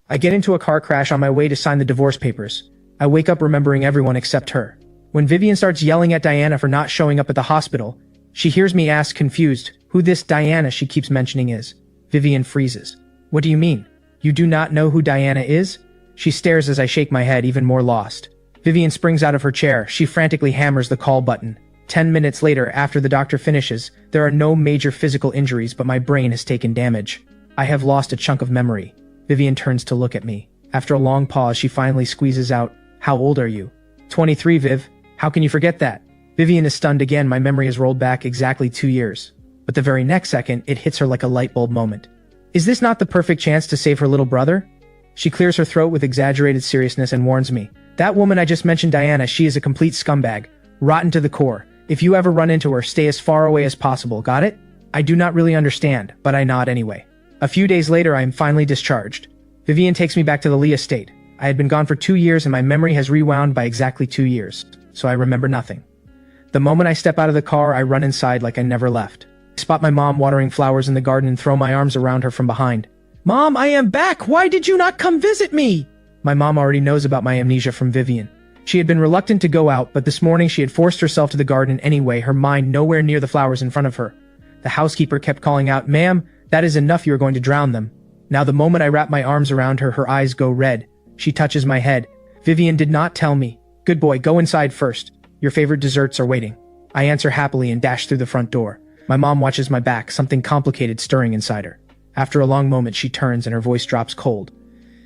I get into a car crash on my way to sign the divorce papers. I wake up remembering everyone except her. When Vivian starts yelling at Diana for not showing up at the hospital, she hears me ask, confused, who this Diana she keeps mentioning is. Vivian freezes. What do you mean? You do not know who Diana is? She stares as I shake my head, even more lost. Vivian springs out of her chair. She frantically hammers the call button. 10 minutes later, after the doctor finishes, there are no major physical injuries, but my brain has taken damage. I have lost a chunk of memory. Vivian turns to look at me. After a long pause, she finally squeezes out, "How old are you?" 23, Viv. How can you forget that? Vivian is stunned again. My memory has rolled back exactly 2 years. But the very next second, it hits her like a light bulb moment. Is this not the perfect chance to save her little brother? She clears her throat with exaggerated seriousness and warns me. That woman I just mentioned, Diana, she is a complete scumbag. Rotten to the core. If you ever run into her, stay as far away as possible, got it? I do not really understand, but I nod anyway. A few days later, I am finally discharged. Vivian takes me back to the Lee estate. I had been gone for 2 years and my memory has rewound by exactly 2 years, so I remember nothing. The moment I step out of the car, I run inside like I never left. I spot my mom watering flowers in the garden and throw my arms around her from behind. Mom, I am back! Why did you not come visit me? My mom already knows about my amnesia from Vivian. She had been reluctant to go out, but this morning she had forced herself to the garden anyway, her mind nowhere near the flowers in front of her. The housekeeper kept calling out, "Ma'am, that is enough, you are going to drown them." Now the moment I wrap my arms around her, her eyes go red. She touches my head. Vivian did not tell me. Good boy, go inside first. Your favorite desserts are waiting. I answer happily and dash through the front door. My mom watches my back, something complicated stirring inside her. After a long moment, she turns and her voice drops cold.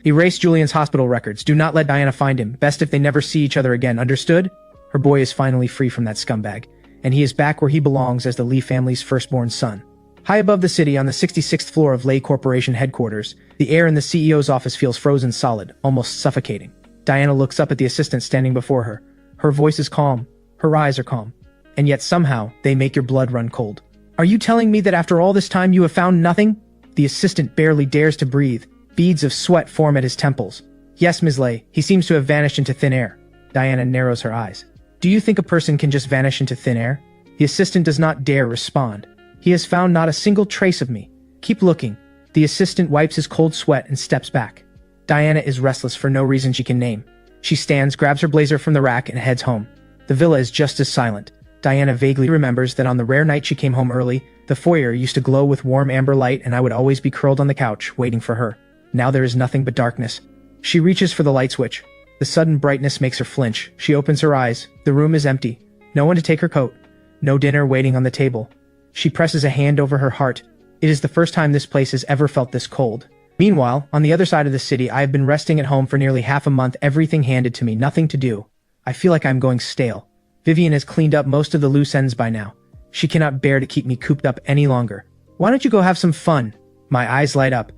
Erase Julian's hospital records. Do not let Diana find him. Best if they never see each other again, understood? Her boy is finally free from that scumbag, and he is back where he belongs as the Lee family's firstborn son. High above the city, on the 66th floor of Lay Corporation headquarters, the air in the CEO's office feels frozen solid, almost suffocating. Diana looks up at the assistant standing before her. Her voice is calm. Her eyes are calm. And yet somehow, they make your blood run cold. Are you telling me that after all this time you have found nothing? The assistant barely dares to breathe. Beads of sweat form at his temples. Yes, Ms. Lay, he seems to have vanished into thin air. Diana narrows her eyes. Do you think a person can just vanish into thin air? The assistant does not dare respond. He has found not a single trace of me. Keep looking. The assistant wipes his cold sweat and steps back. Diana is restless for no reason she can name. She stands, grabs her blazer from the rack, and heads home. The villa is just as silent. Diana vaguely remembers that on the rare night she came home early, the foyer used to glow with warm amber light and I would always be curled on the couch, waiting for her. Now there is nothing but darkness. She reaches for the light switch. The sudden brightness makes her flinch. She opens her eyes. The room is empty. No one to take her coat. No dinner waiting on the table. She presses a hand over her heart. It is the first time this place has ever felt this cold. Meanwhile, on the other side of the city, I have been resting at home for nearly half a month, everything handed to me, nothing to do. I feel like I'm going stale. Vivian has cleaned up most of the loose ends by now. She cannot bear to keep me cooped up any longer. Why don't you go have some fun? My eyes light up.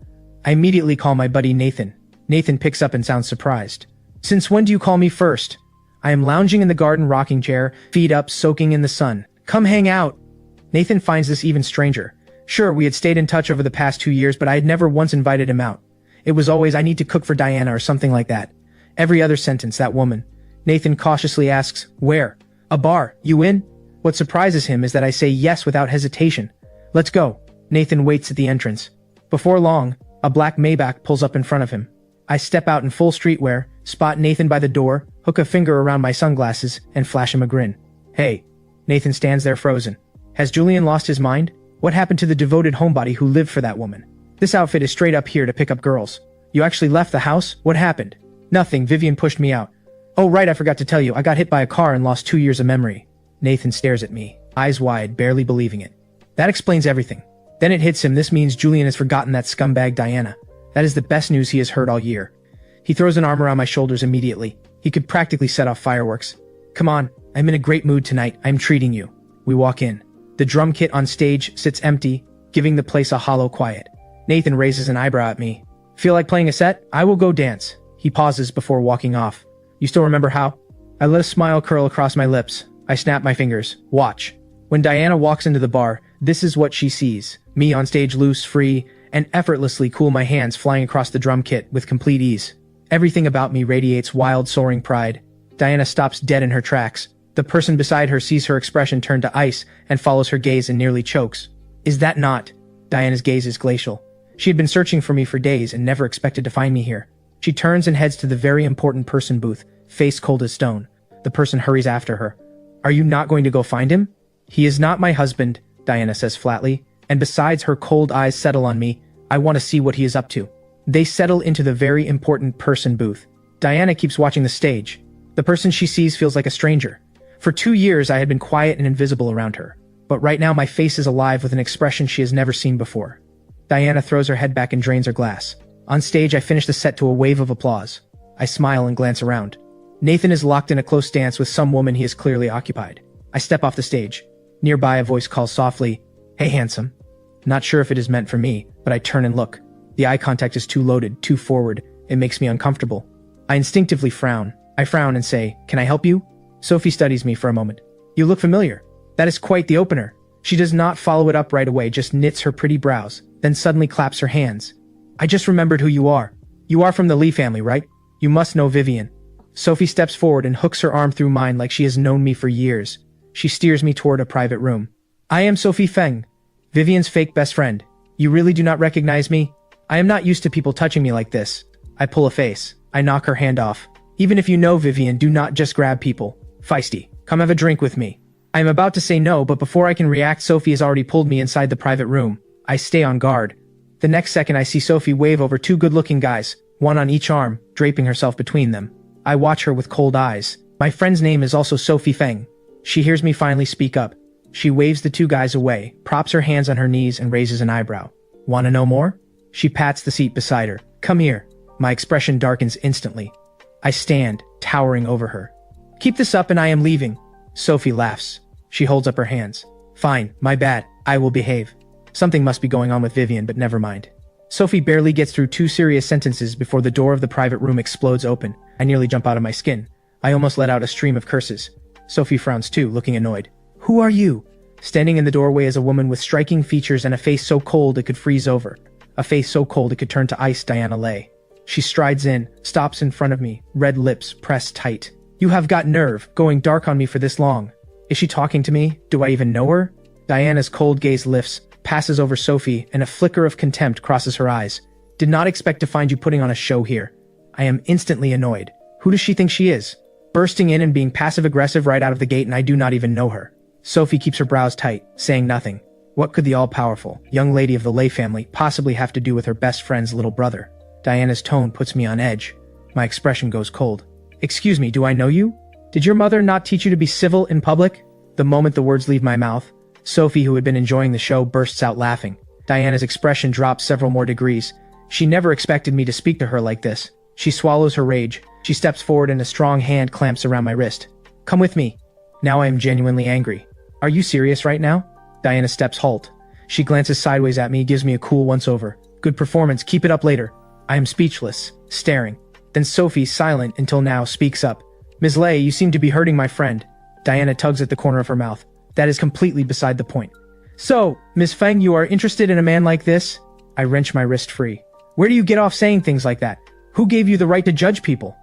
I immediately call my buddy Nathan. Nathan picks up and sounds surprised. Since when do you call me first? I am lounging in the garden rocking chair, feet up, soaking in the sun. Come hang out. Nathan finds this even stranger. Sure, we had stayed in touch over the past 2 years, but I had never once invited him out. It was always, I need to cook for Diana or something like that. Every other sentence, that woman. Nathan cautiously asks, where? A bar. You in? What surprises him is that I say yes without hesitation. Let's go. Nathan waits at the entrance. Before long, a black Maybach pulls up in front of him. I step out in full streetwear, spot Nathan by the door, hook a finger around my sunglasses, and flash him a grin. Hey. Nathan stands there frozen. Has Julian lost his mind? What happened to the devoted homebody who lived for that woman? This outfit is straight up here to pick up girls. You actually left the house? What happened? Nothing, Vivian pushed me out. Oh right, I forgot to tell you, I got hit by a car and lost 2 years of memory. Nathan stares at me, eyes wide, barely believing it. That explains everything. Then it hits him, this means Julian has forgotten that scumbag Diana. That is the best news he has heard all year. He throws an arm around my shoulders immediately. He could practically set off fireworks. Come on, I'm in a great mood tonight, I'm treating you. We walk in. The drum kit on stage sits empty, giving the place a hollow quiet. Nathan raises an eyebrow at me. Feel like playing a set? I will go dance. He pauses before walking off. You still remember how? I let a smile curl across my lips. I snap my fingers. Watch. When Diana walks into the bar, this is what she sees. Me on stage loose, free, and effortlessly cool, my hands flying across the drum kit with complete ease. Everything about me radiates wild, soaring pride. Diana stops dead in her tracks. The person beside her sees her expression turn to ice and follows her gaze and nearly chokes. Is that not? Diana's gaze is glacial. She had been searching for me for days and never expected to find me here. She turns and heads to the very important person booth, face cold as stone. The person hurries after her. Are you not going to go find him? He is not my husband, Diana says flatly, and besides, her cold eyes settle on me. I want to see what he is up to. They settle into the very important person booth. Diana keeps watching the stage. The person she sees feels like a stranger. For 2 years, I had been quiet and invisible around her. But right now, my face is alive with an expression she has never seen before. Diana throws her head back and drains her glass. On stage, I finish the set to a wave of applause. I smile and glance around. Nathan is locked in a close dance with some woman he is clearly occupied. I step off the stage. Nearby, a voice calls softly, "Hey, handsome." Not sure if it is meant for me, but I turn and look. The eye contact is too loaded, too forward. It makes me uncomfortable. I instinctively frown. I frown and say, "Can I help you?" Sophie studies me for a moment. "You look familiar." That is quite the opener. She does not follow it up right away, just knits her pretty brows, then suddenly claps her hands. "I just remembered who you are. You are from the Lee family, right? You must know Vivian." Sophie steps forward and hooks her arm through mine like she has known me for years. She steers me toward a private room. "I am Sophie Feng, Vivian's fake best friend. You really do not recognize me? I am not used to people touching me like this." I pull a face. I knock her hand off. "Even if you know Vivian, do not just grab people. Feisty. Come have a drink with me." I am about to say no, but before I can react, Sophie has already pulled me inside the private room. I stay on guard. The next second, I see Sophie wave over 2 good-looking guys, one on each arm, draping herself between them. I watch her with cold eyes. My friend's name is also Sophie Feng. She hears me finally speak up. She waves the 2 guys away, props her hands on her knees, and raises an eyebrow. "Want to know more?" She pats the seat beside her. "Come here." My expression darkens instantly. I stand, towering over her. "Keep this up and I am leaving." Sophie laughs. She holds up her hands. "Fine, my bad. I will behave." Something must be going on with Vivian, but never mind. Sophie barely gets through 2 serious sentences before the door of the private room explodes open. I nearly jump out of my skin. I almost let out a stream of curses. Sophie frowns too, looking annoyed. "Who are you?" Standing in the doorway is a woman with striking features and a face so cold it could freeze over. A face so cold it could turn to ice, Diana Lay. She strides in, stops in front of me, red lips pressed tight. "You have got nerve, going dark on me for this long." Is she talking to me? Do I even know her? Diana's cold gaze lifts, passes over Sophie, and a flicker of contempt crosses her eyes. "Did not expect to find you putting on a show here." I am instantly annoyed. Who does she think she is? Bursting in and being passive-aggressive right out of the gate, and I do not even know her. Sophie keeps her brows tight, saying nothing. What could the all-powerful, young lady of the Lay family possibly have to do with her best friend's little brother? Diana's tone puts me on edge. My expression goes cold. "Excuse me, do I know you? Did your mother not teach you to be civil in public?" The moment the words leave my mouth, Sophie, who had been enjoying the show, bursts out laughing. Diana's expression drops several more degrees. She never expected me to speak to her like this. She swallows her rage. She steps forward and a strong hand clamps around my wrist. "Come with me." Now I am genuinely angry. "Are you serious right now?" Diana steps halt. She glances sideways at me, gives me a cool once-over. "Good performance, keep it up later." I am speechless, staring. Then Sophie, silent until now, speaks up. "Ms. Lay, you seem to be hurting my friend." Diana tugs at the corner of her mouth. "That is completely beside the point." "So, Ms. Feng, you are interested in a man like this?" I wrench my wrist free. "Where do you get off saying things like that? Who gave you the right to judge people?"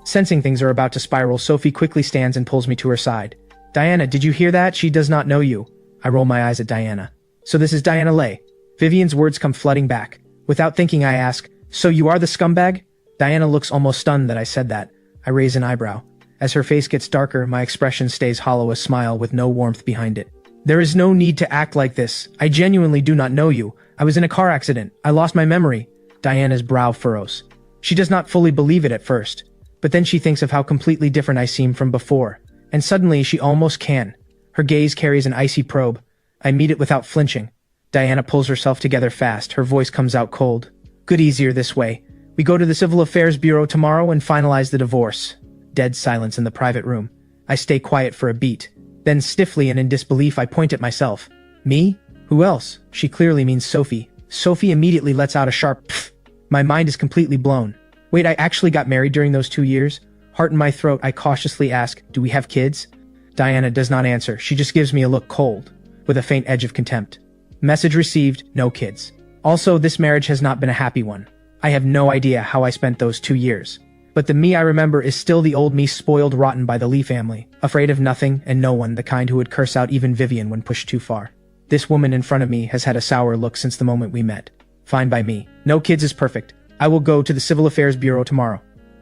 Sensing things are about to spiral, Sophie quickly stands and pulls me to her side. "Diana, did you hear that? She does not know you." I roll my eyes at Diana. "So this is Diana Lay." Vivian's words come flooding back. Without thinking, I ask, "So you are the scumbag?" Diana looks almost stunned that I said that. I raise an eyebrow. As her face gets darker, my expression stays hollow, a smile with no warmth behind it. "There is no need to act like this. I genuinely do not know you. I was in a car accident. I lost my memory." Diana's brow furrows. She does not fully believe it at first, but then she thinks of how completely different I seem from before, and suddenly she almost can. Her gaze carries an icy probe. I meet it without flinching. Diana pulls herself together fast. Her voice comes out cold. "Good, easier this way. We go to the Civil Affairs Bureau tomorrow and finalize the divorce." Dead silence in the private room. I stay quiet for a beat. Then stiffly and in disbelief, I point at myself. "Me? Who else?" She clearly means Sophie. Sophie immediately lets out a sharp pfft. My mind is completely blown. Wait, I actually got married during those 2 years? Heart in my throat, I cautiously ask, "Do we have kids?" Diana does not answer. She just gives me a look cold, with a faint edge of contempt. Message received, no kids. Also, this marriage has not been a happy one. I have no idea how I spent those 2 years. But the me I remember is still the old me, spoiled rotten by the Lee family, afraid of nothing and no one, the kind who would curse out even Vivian when pushed too far. This woman in front of me has had a sour look since the moment we met. Fine by me. No kids is perfect. I will go to the Civil Affairs Bureau tomorrow.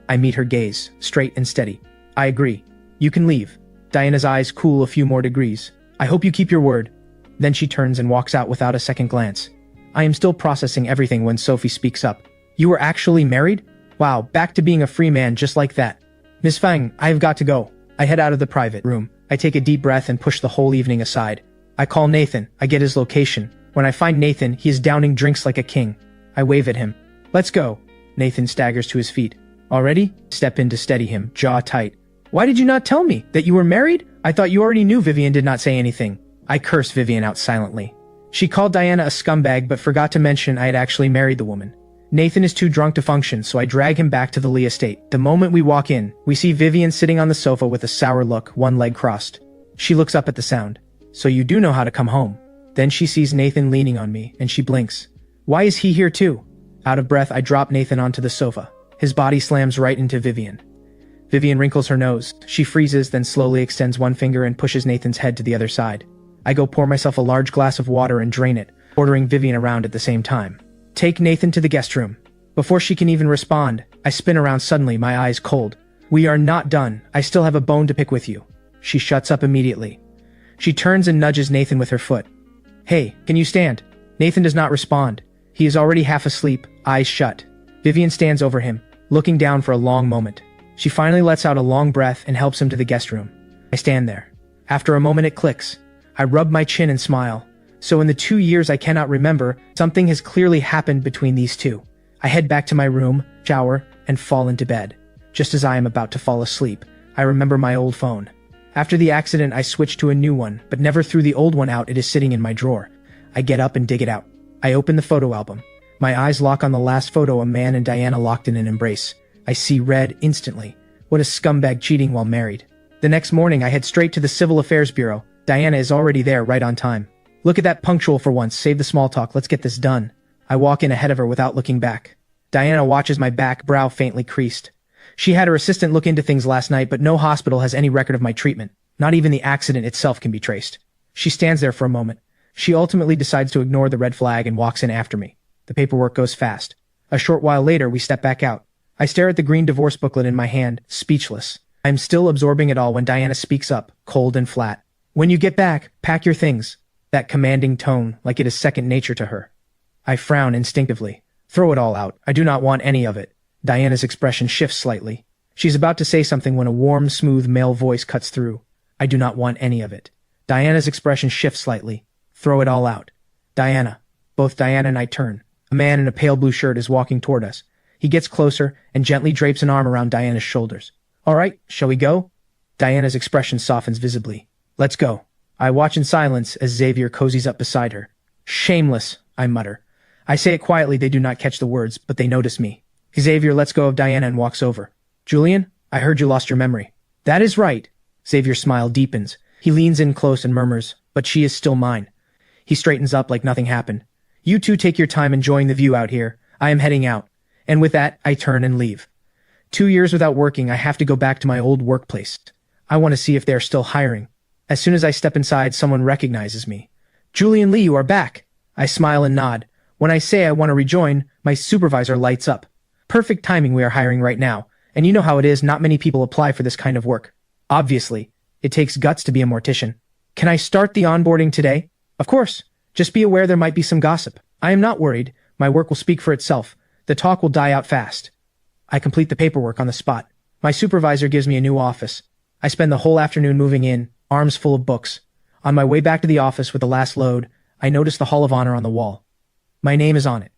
I meet her gaze, straight and steady. I agree. You can leave. Diana's eyes cool a few more degrees. I hope you keep your word. Then she turns and walks out without a second glance. I am still processing everything when Sophie speaks up. You were actually married? Wow, back to being a free man just like that. Miss Fang, I have got to go. I head out of the private room. I take a deep breath and push the whole evening aside. I call Nathan. I get his location. When I find Nathan, he is downing drinks like a king. I wave at him. Let's go. Nathan staggers to his feet. Already? Step in to steady him, jaw tight. Why did you not tell me that you were married? I thought you already knew. Vivian did not say anything. I curse Vivian out silently. She called Diana a scumbag but forgot to mention I had actually married the woman. Nathan is too drunk to function, so I drag him back to the Lee estate. The moment we walk in, we see Vivian sitting on the sofa with a sour look, one leg crossed. She looks up at the sound. So you do know how to come home. Then she sees Nathan leaning on me, and she blinks. Why is he here too? Out of breath, I drop Nathan onto the sofa. His body slams right into Vivian. Vivian wrinkles her nose. She freezes, then slowly extends one finger and pushes Nathan's head to the other side. I go pour myself a large glass of water and drain it, ordering Vivian around at the same time. Take Nathan to the guest room. Before she can even respond, I spin around suddenly, my eyes cold. We are not done. I still have a bone to pick with you. She shuts up immediately. She turns and nudges Nathan with her foot. Hey, can you stand? Nathan does not respond. He is already half asleep, eyes shut. Vivian stands over him, looking down for a long moment. She finally lets out a long breath and helps him to the guest room. I stand there. After a moment it clicks. I rub my chin and smile. So in the 2 years I cannot remember, something has clearly happened between these two. I head back to my room, shower, and fall into bed. Just as I am about to fall asleep, I remember my old phone. After the accident I switched to a new one, but never threw the old one out. It is sitting in my drawer. I get up and dig it out. I open the photo album. My eyes lock on the last photo, a man and Diana locked in an embrace. I see red instantly. What a scumbag, cheating while married. The next morning I head straight to the Civil Affairs Bureau. Diana is already there, right on time. Look at that, punctual for once. Save the small talk, let's get this done. I walk in ahead of her without looking back. Diana watches my back, brow faintly creased. She had her assistant look into things last night, but no hospital has any record of my treatment. Not even the accident itself can be traced. She stands there for a moment. She ultimately decides to ignore the red flag and walks in after me. The paperwork goes fast. A short while later, we step back out. I stare at the green divorce booklet in my hand, speechless. I am still absorbing it all when Diana speaks up, cold and flat. When you get back, pack your things. That commanding tone, like it is second nature to her. I frown instinctively. Throw it all out. I do not want any of it. Diana's expression shifts slightly. She's about to say something when a warm, smooth male voice cuts through. I do not want any of it. Diana's expression shifts slightly. Throw it all out. Diana. Both Diana and I turn. A man in a pale blue shirt is walking toward us. He gets closer and gently drapes an arm around Diana's shoulders. All right, shall we go? Diana's expression softens visibly. Let's go. I watch in silence as Xavier cozies up beside her. Shameless, I mutter. I say it quietly, they do not catch the words, but they notice me. Xavier lets go of Diana and walks over. Julian, I heard you lost your memory. That is right. Xavier's smile deepens. He leans in close and murmurs, but she is still mine. He straightens up like nothing happened. You two take your time enjoying the view out here. I am heading out. And with that, I turn and leave. 2 years without working, I have to go back to my old workplace. I want to see if they are still hiring. As soon as I step inside, someone recognizes me. Julian Lee, you are back. I smile and nod. When I say I want to rejoin, my supervisor lights up. Perfect timing, we are hiring right now. And you know how it is, not many people apply for this kind of work. Obviously, it takes guts to be a mortician. Can I start the onboarding today? Of course. Just be aware there might be some gossip. I am not worried. My work will speak for itself. The talk will die out fast. I complete the paperwork on the spot. My supervisor gives me a new office. I spend the whole afternoon moving in, arms full of books. On my way back to the office with the last load, I notice the Hall of Honor on the wall. My name is on it.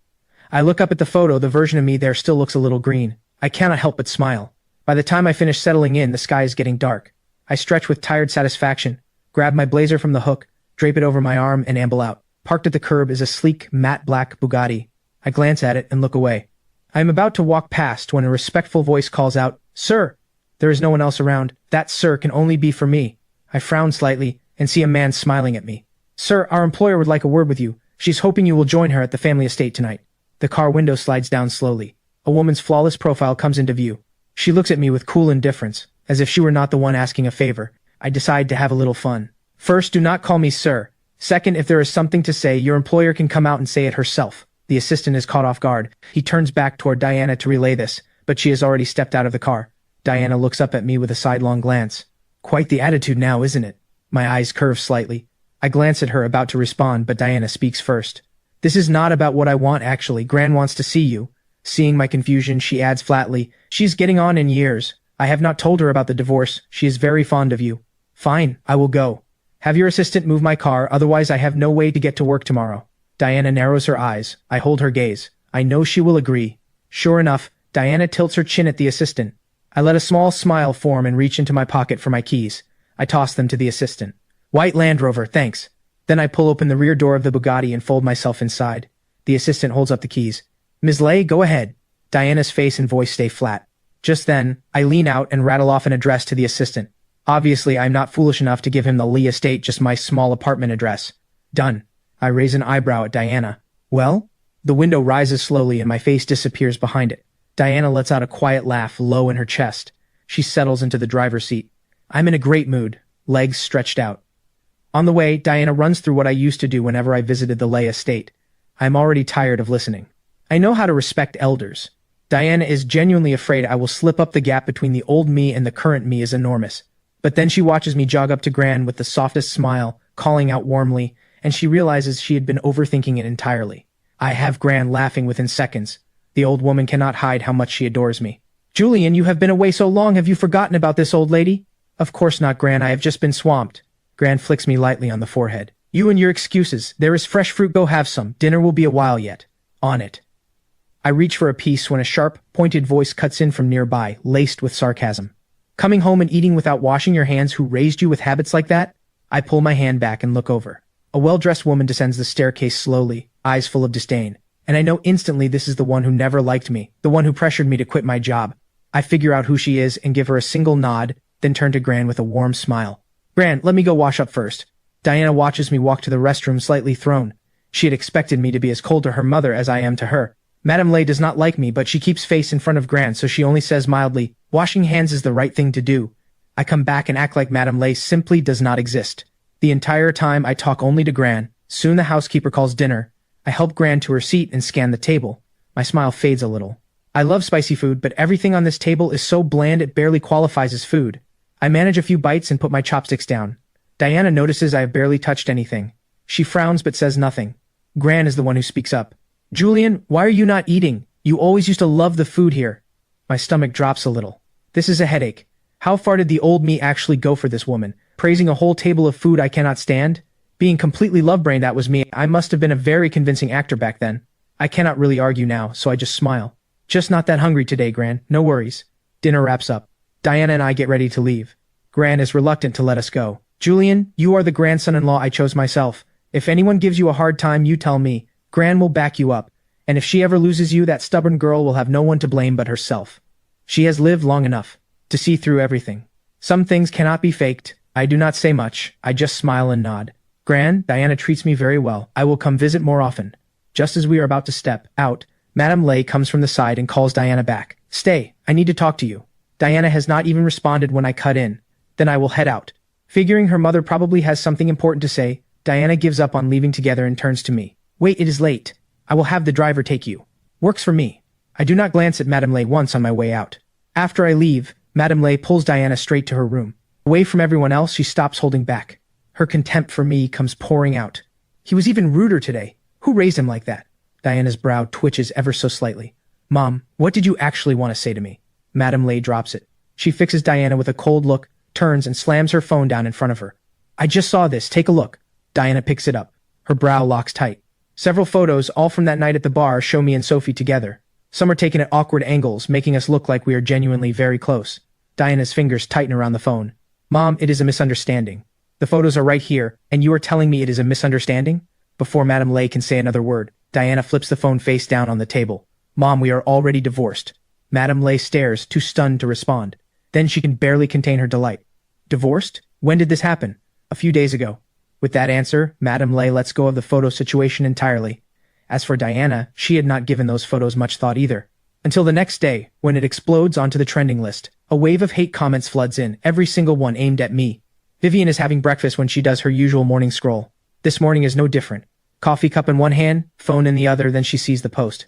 I look up at the photo, the version of me there still looks a little green. I cannot help but smile. By the time I finish settling in, the sky is getting dark. I stretch with tired satisfaction, grab my blazer from the hook, drape it over my arm, and amble out. Parked at the curb is a sleek, matte black Bugatti. I glance at it and look away. I am about to walk past when a respectful voice calls out, Sir! There is no one else around. That sir can only be for me. I frown slightly and see a man smiling at me. Sir, our employer would like a word with you. She's hoping you will join her at the family estate tonight. The car window slides down slowly. A woman's flawless profile comes into view. She looks at me with cool indifference, as if she were not the one asking a favor. I decide to have a little fun. First, do not call me sir. Second, if there is something to say, your employer can come out and say it herself. The assistant is caught off guard. He turns back toward Diana to relay this, but she has already stepped out of the car. Diana looks up at me with a sidelong glance. Quite the attitude now, isn't it? My eyes curve slightly. I glance at her, about to respond, but Diana speaks first. This is not about what I want, actually. Gran wants to see you. Seeing my confusion, she adds flatly, she's getting on in years. I have not told her about the divorce. She is very fond of you. Fine, I will go. Have your assistant move my car, otherwise I have no way to get to work tomorrow. Diana narrows her eyes. I hold her gaze. I know she will agree. Sure enough, Diana tilts her chin at the assistant. I let a small smile form and reach into my pocket for my keys. I toss them to the assistant. White Land Rover, thanks. Then I pull open the rear door of the Bugatti and fold myself inside. The assistant holds up the keys. Ms. Lay, go ahead. Diana's face and voice stay flat. Just then, I lean out and rattle off an address to the assistant. Obviously, I'm not foolish enough to give him the Lee estate, just my small apartment address. Done. I raise an eyebrow at Diana. Well? The window rises slowly and my face disappears behind it. Diana lets out a quiet laugh low in her chest. She settles into the driver's seat. I'm in a great mood, legs stretched out. On the way, Diana runs through what I used to do whenever I visited the Lay estate. I'm already tired of listening. I know how to respect elders. Diana is genuinely afraid I will slip up. The gap between the old me and the current me is enormous. But then she watches me jog up to Gran with the softest smile, calling out warmly, and she realizes she had been overthinking it entirely. I have Gran laughing within seconds. The old woman cannot hide how much she adores me. Julian, you have been away so long, have you forgotten about this old lady? Of course not, Gran, I have just been swamped. Gran flicks me lightly on the forehead. You and your excuses. There is fresh fruit, go have some. Dinner will be a while yet. On it. I reach for a piece when a sharp, pointed voice cuts in from nearby, laced with sarcasm. Coming home and eating without washing your hands, who raised you with habits like that? I pull my hand back and look over. A well-dressed woman descends the staircase slowly, eyes full of disdain. And I know instantly this is the one who never liked me, the one who pressured me to quit my job. I figure out who she is and give her a single nod, then turn to Gran with a warm smile. Gran, let me go wash up first. Diana watches me walk to the restroom, slightly thrown. She had expected me to be as cold to her mother as I am to her. Madame Lay does not like me, but she keeps face in front of Gran, so she only says mildly, washing hands is the right thing to do. I come back and act like Madame Lay simply does not exist. The entire time I talk only to Gran. Soon the housekeeper calls dinner. I help Gran to her seat and scan the table. My smile fades a little. I love spicy food, but everything on this table is so bland it barely qualifies as food. I manage a few bites and put my chopsticks down. Diana notices I have barely touched anything. She frowns but says nothing. Gran is the one who speaks up. Julian, why are you not eating? You always used to love the food here. My stomach drops a little. This is a headache. How far did the old me actually go for this woman? Praising a whole table of food I cannot stand? Being completely love-brained, that was me. I must have been a very convincing actor back then. I cannot really argue now, so I just smile. Just not that hungry today, Gran. No worries. Dinner wraps up. Diana and I get ready to leave. Gran is reluctant to let us go. Julian, you are the grandson-in-law I chose myself. If anyone gives you a hard time, you tell me. Gran will back you up. And if she ever loses you, that stubborn girl will have no one to blame but herself. She has lived long enough to see through everything. Some things cannot be faked. I do not say much. I just smile and nod. Gran, Diana treats me very well. I will come visit more often. Just as we are about to step out, Madame Lay comes from the side and calls Diana back. Stay, I need to talk to you. Diana has not even responded when I cut in. Then I will head out. Figuring her mother probably has something important to say, Diana gives up on leaving together and turns to me. Wait, it is late. I will have the driver take you. Works for me. I do not glance at Madame Lay once on my way out. After I leave, Madame Lay pulls Diana straight to her room. Away from everyone else, she stops holding back. Her contempt for me comes pouring out. He was even ruder today. Who raised him like that? Diana's brow twitches ever so slightly. Mom, what did you actually want to say to me? Madame Lay drops it. She fixes Diana with a cold look, turns and slams her phone down in front of her. I just saw this, take a look. Diana picks it up. Her brow locks tight. Several photos, all from that night at the bar, show me and Sophie together. Some are taken at awkward angles, making us look like we are genuinely very close. Diana's fingers tighten around the phone. Mom, it is a misunderstanding. The photos are right here, and you are telling me it is a misunderstanding? Before Madame Lay can say another word, Diana flips the phone face down on the table. Mom, we are already divorced. Madame Lay stares, too stunned to respond. Then she can barely contain her delight. Divorced? When did this happen? A few days ago. With that answer, Madame Lay lets go of the photo situation entirely. As for Diana, she had not given those photos much thought either. Until the next day, when it explodes onto the trending list. A wave of hate comments floods in, every single one aimed at me. Vivian is having breakfast when she does her usual morning scroll. This morning is no different. Coffee cup in one hand, phone in the other, then she sees the post.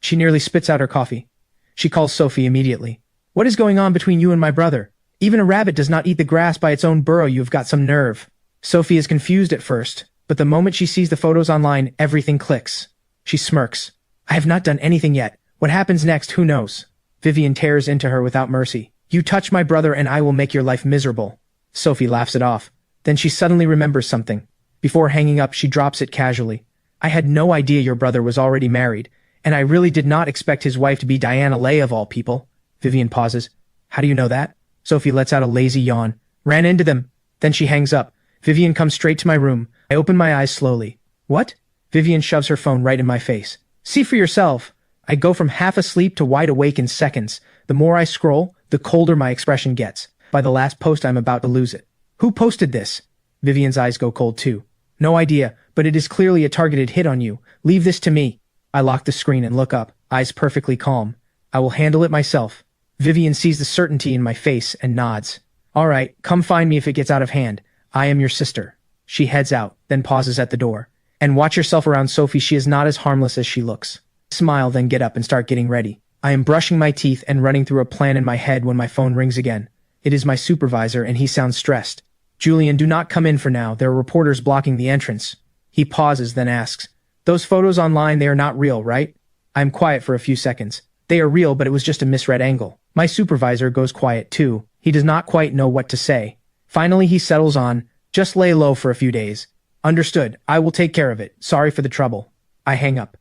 She nearly spits out her coffee. She calls Sophie immediately. What is going on between you and my brother? Even a rabbit does not eat the grass by its own burrow. You've got some nerve. Sophie is confused at first, but the moment she sees the photos online, everything clicks. She smirks. I have not done anything yet. What happens next, who knows? Vivian tears into her without mercy. You touch my brother and I will make your life miserable. Sophie laughs it off. Then she suddenly remembers something. Before hanging up, she drops it casually. I had no idea your brother was already married, and I really did not expect his wife to be Diana Lay of all people. Vivian pauses. How do you know that? Sophie lets out a lazy yawn. Ran into them. Then she hangs up. Vivian comes straight to my room. I open my eyes slowly. What? Vivian shoves her phone right in my face. See for yourself. I go from half asleep to wide awake in seconds. The more I scroll, the colder my expression gets. By the last post, I'm about to lose it. Who posted this? Vivian's eyes go cold too. No idea, but it is clearly a targeted hit on you. Leave this to me. I lock the screen and look up, eyes perfectly calm. I will handle it myself. Vivian sees the certainty in my face and nods. All right, come find me if it gets out of hand. I am your sister. She heads out, then pauses at the door. And watch yourself around Sophie, she is not as harmless as she looks. Smile, then get up and start getting ready. I am brushing my teeth and running through a plan in my head when my phone rings again. It is my supervisor and he sounds stressed. Julian, do not come in for now. There are reporters blocking the entrance. He pauses, then asks, those photos online, they are not real, right? I am quiet for a few seconds. They are real, but it was just a misread angle. My supervisor goes quiet too. He does not quite know what to say. Finally, he settles on, just lay low for a few days. Understood. I will take care of it. Sorry for the trouble. I hang up.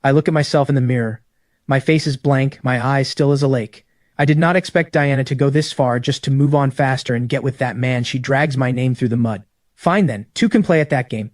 I look at myself in the mirror. My face is blank, my eyes still as a lake. I did not expect Diana to go this far just to move on faster and get with that man. She drags my name through the mud. Fine then, two can play at that game.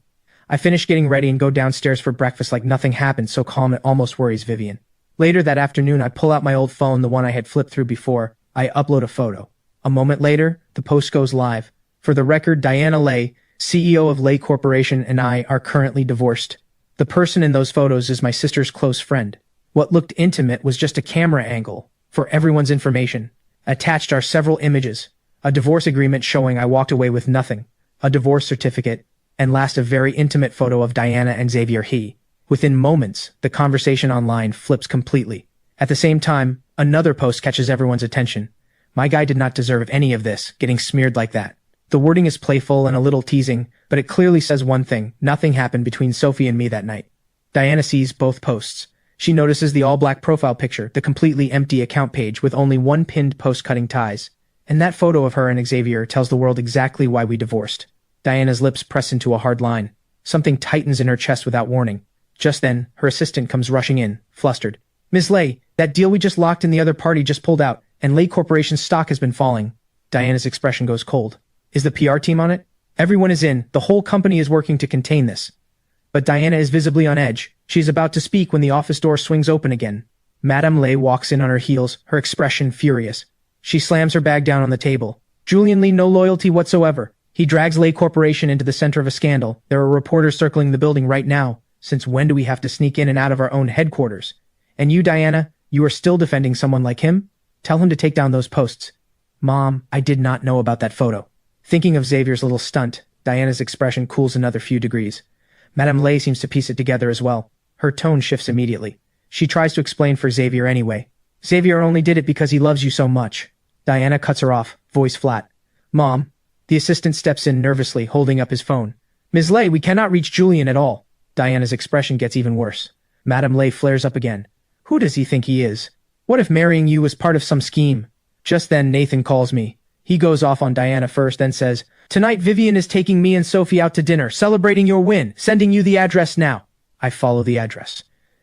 I finish getting ready and go downstairs for breakfast like nothing happened, so calm it almost worries Vivian. Later that afternoon, I pull out my old phone, the one I had flipped through before. I upload a photo. A moment later, the post goes live. For the record, Diana Lay, CEO of Lay Corporation, and I are currently divorced. The person in those photos is my sister's close friend. What looked intimate was just a camera angle. For everyone's information, attached are several images, a divorce agreement showing I walked away with nothing, a divorce certificate, and last a very intimate photo of Diana and Xavier He. Within moments, the conversation online flips completely. At the same time, another post catches everyone's attention. My guy did not deserve any of this, getting smeared like that. The wording is playful and a little teasing, but it clearly says one thing: nothing happened between Sophie and me that night. Diana sees both posts. She notices the all-black profile picture, the completely empty account page with only one pinned post cutting ties. And that photo of her and Xavier tells the world exactly why we divorced. Diana's lips press into a hard line. Something tightens in her chest without warning. Just then, her assistant comes rushing in, flustered. Ms. Lay, that deal we just locked in the other party just pulled out, and Lay Corporation's stock has been falling. Diana's expression goes cold. Is the PR team on it? Everyone is in. The whole company is working to contain this. But Diana is visibly on edge. She is about to speak when the office door swings open again. Madame Lay walks in on her heels, her expression furious. She slams her bag down on the table. Julian Lee, no loyalty whatsoever. He drags Lay Corporation into the center of a scandal. There are reporters circling the building right now. Since when do we have to sneak in and out of our own headquarters? And you, Diana, you are still defending someone like him? Tell him to take down those posts. Mom, I did not know about that photo. Thinking of Xavier's little stunt, Diana's expression cools another few degrees. Madame Lay seems to piece it together as well. Her tone shifts immediately. She tries to explain for Xavier anyway. Xavier only did it because he loves you so much. Diana cuts her off, voice flat. Mom. The assistant steps in nervously, holding up his phone. Ms. Lay, we cannot reach Julian at all. Diana's expression gets even worse. Madame Lay flares up again. Who does he think he is? What if marrying you was part of some scheme? Just then Nathan calls me. He goes off on Diana first, then says, Tonight Vivian is taking me and Sophie out to dinner, celebrating your win, sending you the address now. I follow the address.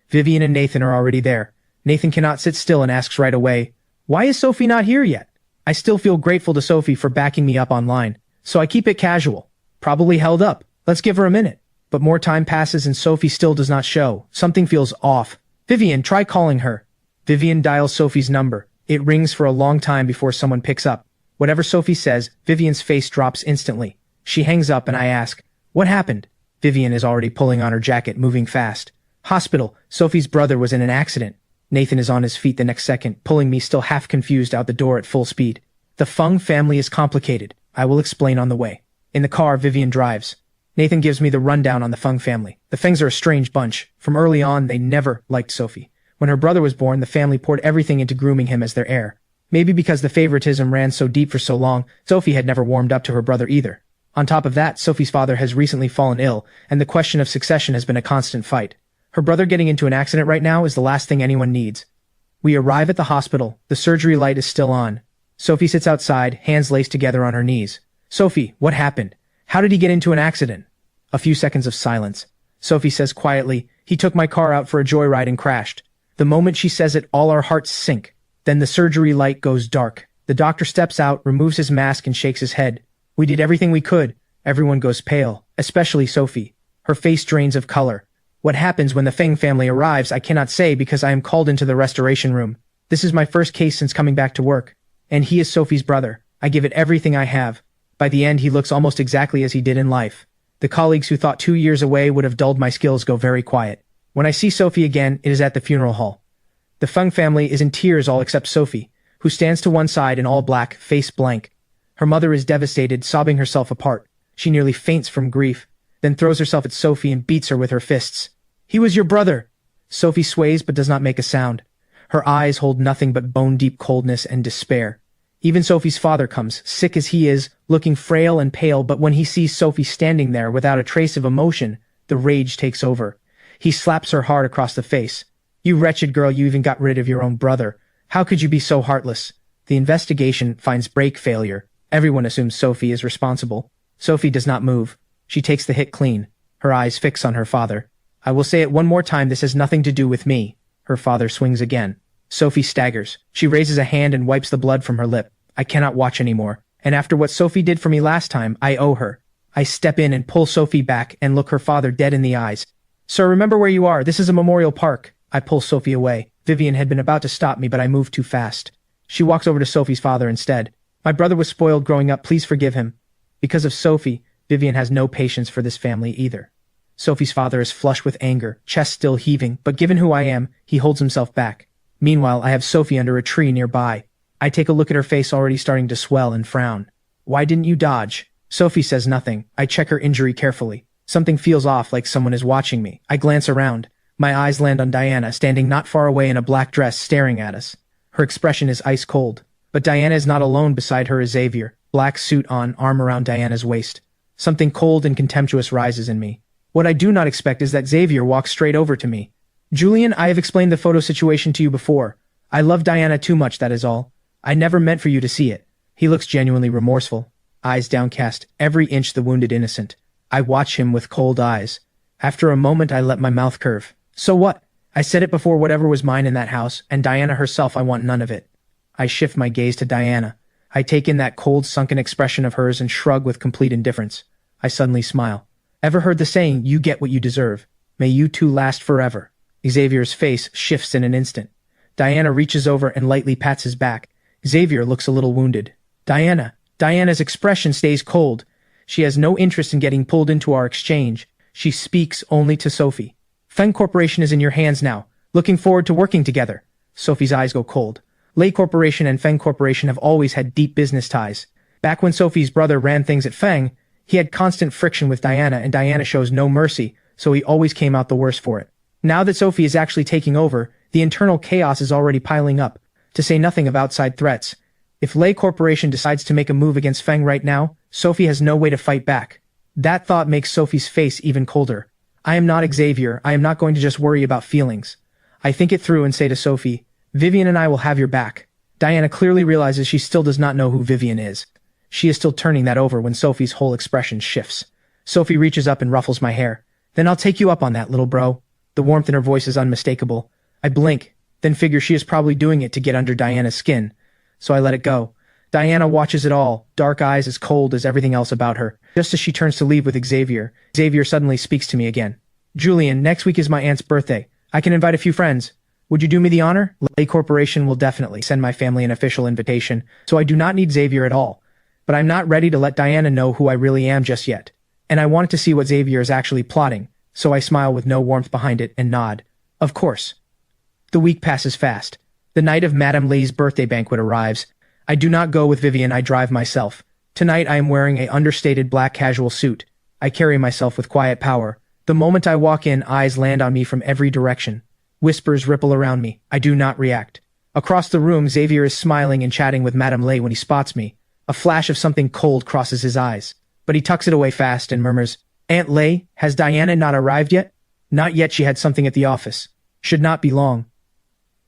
Vivian and Nathan are already there. Nathan cannot sit still and asks right away, Why is Sophie not here yet? I still feel grateful to Sophie for backing me up online, so I keep it casual. Probably held up. Let's give her a minute. But more time passes and Sophie still does not show. Something feels off. Vivian, try calling her. Vivian dials Sophie's number. It rings for a long time before someone picks up. Whatever Sophie says, Vivian's face drops instantly. She hangs up and I ask, What happened? Vivian is already pulling on her jacket, moving fast. Hospital. Sophie's brother was in an accident. Nathan is on his feet the next second, pulling me still half confused out the door at full speed. The Fung family is complicated. I will explain on the way. In the car, Vivian drives. Nathan gives me the rundown on the Feng family. The Fengs are a strange bunch. From early on, they never liked Sophie. When her brother was born, the family poured everything into grooming him as their heir. Maybe because the favoritism ran so deep for so long, Sophie had never warmed up to her brother either. On top of that, Sophie's father has recently fallen ill, and the question of succession has been a constant fight. Her brother getting into an accident right now is the last thing anyone needs. We arrive at the hospital. The surgery light is still on. Sophie sits outside, hands laced together on her knees. Sophie, what happened? How did he get into an accident? A few seconds of silence. Sophie says quietly, he took my car out for a joyride and crashed. The moment she says it, all our hearts sink. Then the surgery light goes dark. The doctor steps out, removes his mask and shakes his head. We did everything we could. Everyone goes pale, especially Sophie. Her face drains of color. What happens when the Feng family arrives, I cannot say because I am called into the restoration room. This is my first case since coming back to work. And he is Sophie's brother. I give it everything I have. By the end, he looks almost exactly as he did in life. The colleagues who thought 2 years away would have dulled my skills go very quiet. When I see Sophie again, it is at the funeral hall. The Feng family is in tears, all except Sophie, who stands to one side in all black, face blank. Her mother is devastated, sobbing herself apart. She nearly faints from grief, then throws herself at Sophie and beats her with her fists. He was your brother! Sophie sways but does not make a sound. Her eyes hold nothing but bone-deep coldness and despair. Even Sophie's father comes, sick as he is, looking frail and pale, but when he sees Sophie standing there without a trace of emotion, the rage takes over. He slaps her hard across the face. You wretched girl, you even got rid of your own brother. How could you be so heartless? The investigation finds brake failure. Everyone assumes Sophie is responsible. Sophie does not move. She takes the hit clean. Her eyes fix on her father. I will say it one more time, this has nothing to do with me. Her father swings again. Sophie staggers. She raises a hand and wipes the blood from her lip. I cannot watch anymore. And after what Sophie did for me last time, I owe her. I step in and pull Sophie back and look her father dead in the eyes. Sir, remember where you are. This is a memorial park. I pull Sophie away. Vivian had been about to stop me, but I moved too fast. She walks over to Sophie's father instead. My brother was spoiled growing up. Please forgive him. Because of Sophie, Vivian has no patience for this family either. Sophie's father is flushed with anger, chest still heaving, but given who I am, he holds himself back. Meanwhile, I have Sophie under a tree nearby. I take a look at her face already starting to swell and frown. Why didn't you dodge? Sophie says nothing. I check her injury carefully. Something feels off, like someone is watching me. I glance around. My eyes land on Diana, standing not far away in a black dress, staring at us. Her expression is ice cold. But Diana is not alone. Beside her is Xavier, black suit on, arm around Diana's waist. Something cold and contemptuous rises in me. What I do not expect is that Xavier walks straight over to me. Julian, I have explained the photo situation to you before. I love Diana too much, that is all. I never meant for you to see it. He looks genuinely remorseful, eyes downcast, every inch the wounded innocent. I watch him with cold eyes. After a moment, I let my mouth curve. So what? I said it before, whatever was mine in that house, and Diana herself, I want none of it. I shift my gaze to Diana. I take in that cold, sunken expression of hers and shrug with complete indifference. I suddenly smile. Ever heard the saying, you get what you deserve? May you two last forever. Xavier's face shifts in an instant. Diana reaches over and lightly pats his back. Xavier looks a little wounded. Diana's expression stays cold. She has no interest in getting pulled into our exchange. She speaks only to Sophie. Feng Corporation is in your hands now. Looking forward to working together. Sophie's eyes go cold. Lei Corporation and Feng Corporation have always had deep business ties. Back when Sophie's brother ran things at Feng, he had constant friction with Diana, and Diana shows no mercy, so he always came out the worse for it. Now that Sophie is actually taking over, the internal chaos is already piling up, to say nothing of outside threats. If Lei Corporation decides to make a move against Feng right now, Sophie has no way to fight back. That thought makes Sophie's face even colder. I am not Xavier. I am not going to just worry about feelings. I think it through and say to Sophie, Vivian and I will have your back. Diana clearly realizes she still does not know who Vivian is. She is still turning that over when Sophie's whole expression shifts. Sophie reaches up and ruffles my hair. Then I'll take you up on that, little bro. The warmth in her voice is unmistakable. I blink, then figure she is probably doing it to get under Diana's skin. So I let it go. Diana watches it all, dark eyes as cold as everything else about her. Just as she turns to leave with Xavier, Xavier suddenly speaks to me again. Julian, next week is my aunt's birthday. I can invite a few friends. Would you do me the honor? Lei Corporation will definitely send my family an official invitation, so I do not need Xavier at all. But I'm not ready to let Diana know who I really am just yet. And I wanted to see what Xavier is actually plotting, so I smile with no warmth behind it and nod. Of course. The week passes fast. The night of Madame Lei's birthday banquet arrives. I do not go with Vivian, I drive myself. Tonight I am wearing a understated black casual suit. I carry myself with quiet power. The moment I walk in, eyes land on me from every direction. Whispers ripple around me. I do not react. Across the room, Xavier is smiling and chatting with Madame Lay when he spots me. A flash of something cold crosses his eyes, but he tucks it away fast and murmurs, "Aunt Lay, has Diana not arrived yet?" "Not yet, she had something at the office. Should not be long."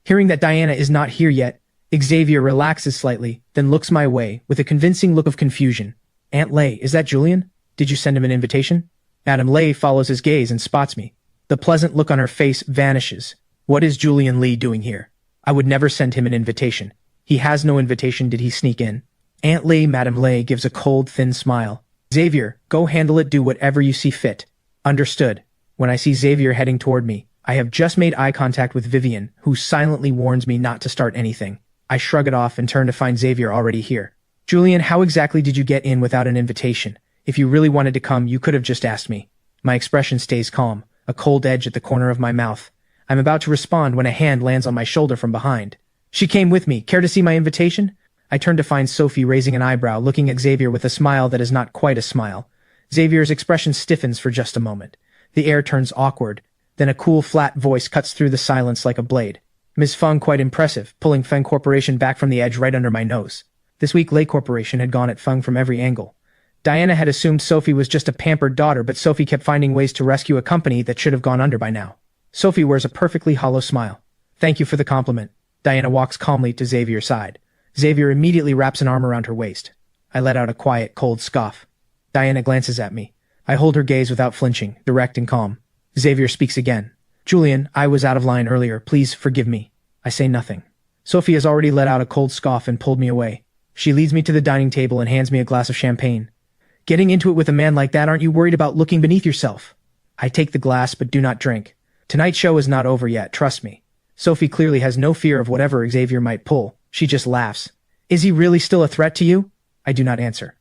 Hearing that Diana is not here yet, Xavier relaxes slightly, then looks my way with a convincing look of confusion. "Aunt Lay, is that Julian? Did you send him an invitation?" Madame Lay follows his gaze and spots me. The pleasant look on her face vanishes. "What is Julian Lee doing here? I would never send him an invitation. He has no invitation. Did he sneak in?" "Aunt Lay," Madame Lay gives a cold, thin smile. "Xavier, go handle it, do whatever you see fit." "Understood." When I see Xavier heading toward me, I have just made eye contact with Vivian, who silently warns me not to start anything. I shrug it off and turn to find Xavier already here. "Julian, how exactly did you get in without an invitation? If you really wanted to come, you could have just asked me." My expression stays calm, a cold edge at the corner of my mouth. I'm about to respond when a hand lands on my shoulder from behind. "She came with me. Care to see my invitation?" I turn to find Sophie raising an eyebrow, looking at Xavier with a smile that is not quite a smile. Xavier's expression stiffens for just a moment. The air turns awkward. Then a cool, flat voice cuts through the silence like a blade. "Ms. Feng, quite impressive, pulling Feng Corporation back from the edge right under my nose." This week, Lei Corporation had gone at Feng from every angle. Diana had assumed Sophie was just a pampered daughter, but Sophie kept finding ways to rescue a company that should have gone under by now. Sophie wears a perfectly hollow smile. "Thank you for the compliment." Diana walks calmly to Xavier's side. Xavier immediately wraps an arm around her waist. I let out a quiet, cold scoff. Diana glances at me. I hold her gaze without flinching, direct and calm. Xavier speaks again. "Julian, I was out of line earlier. Please forgive me." I say nothing. Sophie has already let out a cold scoff and pulled me away. She leads me to the dining table and hands me a glass of champagne. "Getting into it with a man like that, aren't you worried about looking beneath yourself?" I take the glass but do not drink. Tonight's show is not over yet, trust me. Sophie clearly has no fear of whatever Xavier might pull. She just laughs. "Is he really still a threat to you?" I do not answer.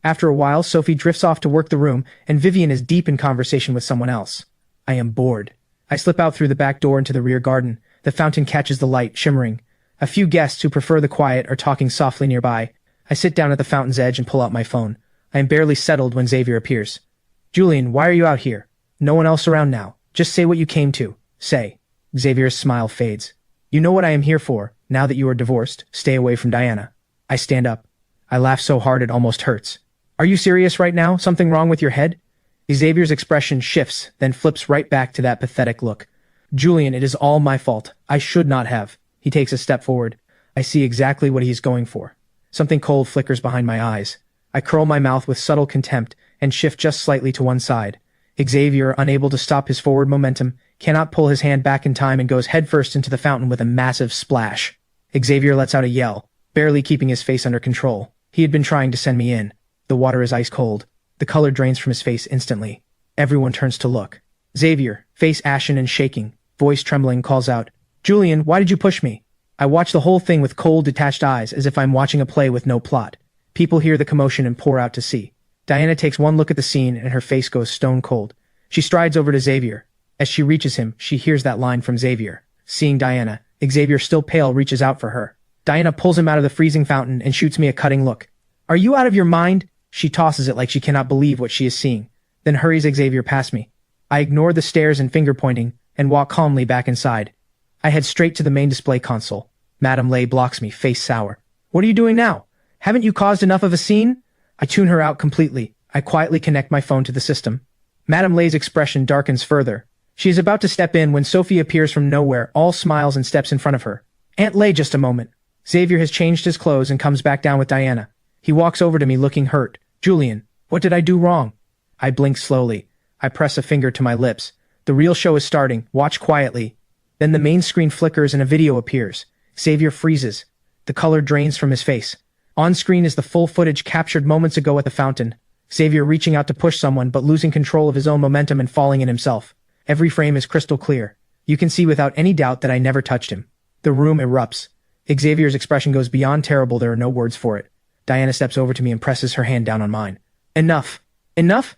After a while, Sophie drifts off to work the room, and Vivian is deep in conversation with someone else. I am bored. I slip out through the back door into the rear garden. The fountain catches the light, shimmering. A few guests who prefer the quiet are talking softly nearby. I sit down at the fountain's edge and pull out my phone. I am barely settled when Xavier appears. "Julian, why are you out here? No one else around now. Just say what you came to. Say." Xavier's smile fades. "You know what I am here for. Now that you are divorced, stay away from Diana." I stand up. I laugh so hard it almost hurts. "Are you serious right now? Something wrong with your head?" Xavier's expression shifts, then flips right back to that pathetic look. "Julian, it is all my fault. I should not have." He takes a step forward. I see exactly what he's going for. Something cold flickers behind my eyes. I curl my mouth with subtle contempt and shift just slightly to one side. Xavier, unable to stop his forward momentum, cannot pull his hand back in time and goes headfirst into the fountain with a massive splash. Xavier lets out a yell, barely keeping his face under control. He had been trying to send me in. The water is ice cold. The color drains from his face instantly. Everyone turns to look. Xavier, face ashen and shaking, voice trembling, calls out, "Julian, why did you push me?" I watch the whole thing with cold, detached eyes as if I'm watching a play with no plot. People hear the commotion and pour out to see. Diana takes one look at the scene and her face goes stone cold. She strides over to Xavier. As she reaches him, she hears that line from Xavier. Seeing Diana, Xavier, still pale, reaches out for her. Diana pulls him out of the freezing fountain and shoots me a cutting look. "Are you out of your mind?" She tosses it like she cannot believe what she is seeing, then hurries Xavier past me. I ignore the stares and finger-pointing and walk calmly back inside. I head straight to the main display console. Madame Lay blocks me, face sour. "What are you doing now? Haven't you caused enough of a scene?" I tune her out completely. I quietly connect my phone to the system. Madame Lay's expression darkens further. She is about to step in when Sophie appears from nowhere, all smiles, and steps in front of her. "Aunt Lay, just a moment." Xavier has changed his clothes and comes back down with Diana. He walks over to me looking hurt. "Julian, what did I do wrong?" I blink slowly. I press a finger to my lips. The real show is starting. Watch quietly. Then the main screen flickers and a video appears. Xavier freezes. The color drains from his face. On screen is the full footage captured moments ago at the fountain. Xavier reaching out to push someone but losing control of his own momentum and falling in himself. Every frame is crystal clear. You can see without any doubt that I never touched him. The room erupts. Xavier's expression goes beyond terrible. There are no words for it. Diana steps over to me and presses her hand down on mine. "Enough." "Enough?"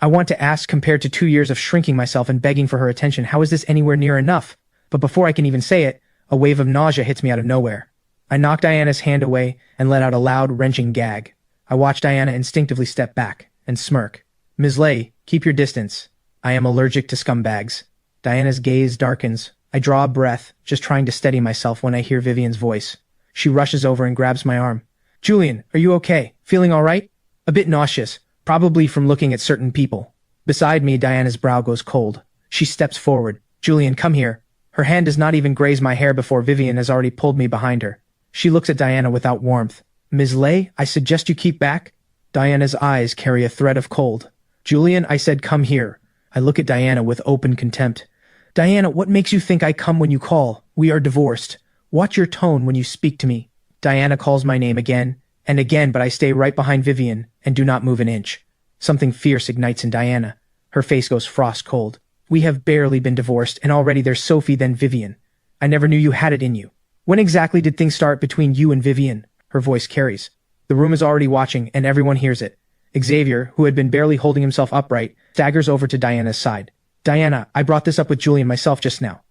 I want to ask, compared to 2 years of shrinking myself and begging for her attention, how is this anywhere near enough? But before I can even say it, a wave of nausea hits me out of nowhere. I knock Diana's hand away and let out a loud, wrenching gag. I watch Diana instinctively step back and smirk. Ms. Lay, keep your distance. I am allergic to scumbags. Diana's gaze darkens. I draw a breath, just trying to steady myself when I hear Vivian's voice. She rushes over and grabs my arm. Julian, are you okay? Feeling all right? A bit nauseous, probably from looking at certain people. Beside me, Diana's brow goes cold. She steps forward. Julian, come here. Her hand does not even graze my hair before Vivian has already pulled me behind her. She looks at Diana without warmth. Ms. Lay, I suggest you keep back. Diana's eyes carry a thread of cold. Julian, I said come here. I look at Diana with open contempt. Diana, what makes you think I come when you call? We are divorced. Watch your tone when you speak to me. Diana calls my name again and again, but I stay right behind Vivian and do not move an inch. Something fierce ignites in Diana. Her face goes frost cold. We have barely been divorced, and already there's Sophie, then Vivian. I never knew you had it in you. When exactly did things start between you and Vivian? Her voice carries. The room is already watching, and everyone hears it. Xavier, who had been barely holding himself upright, staggers over to Diana's side. Diana, I brought this up with Julian myself just now.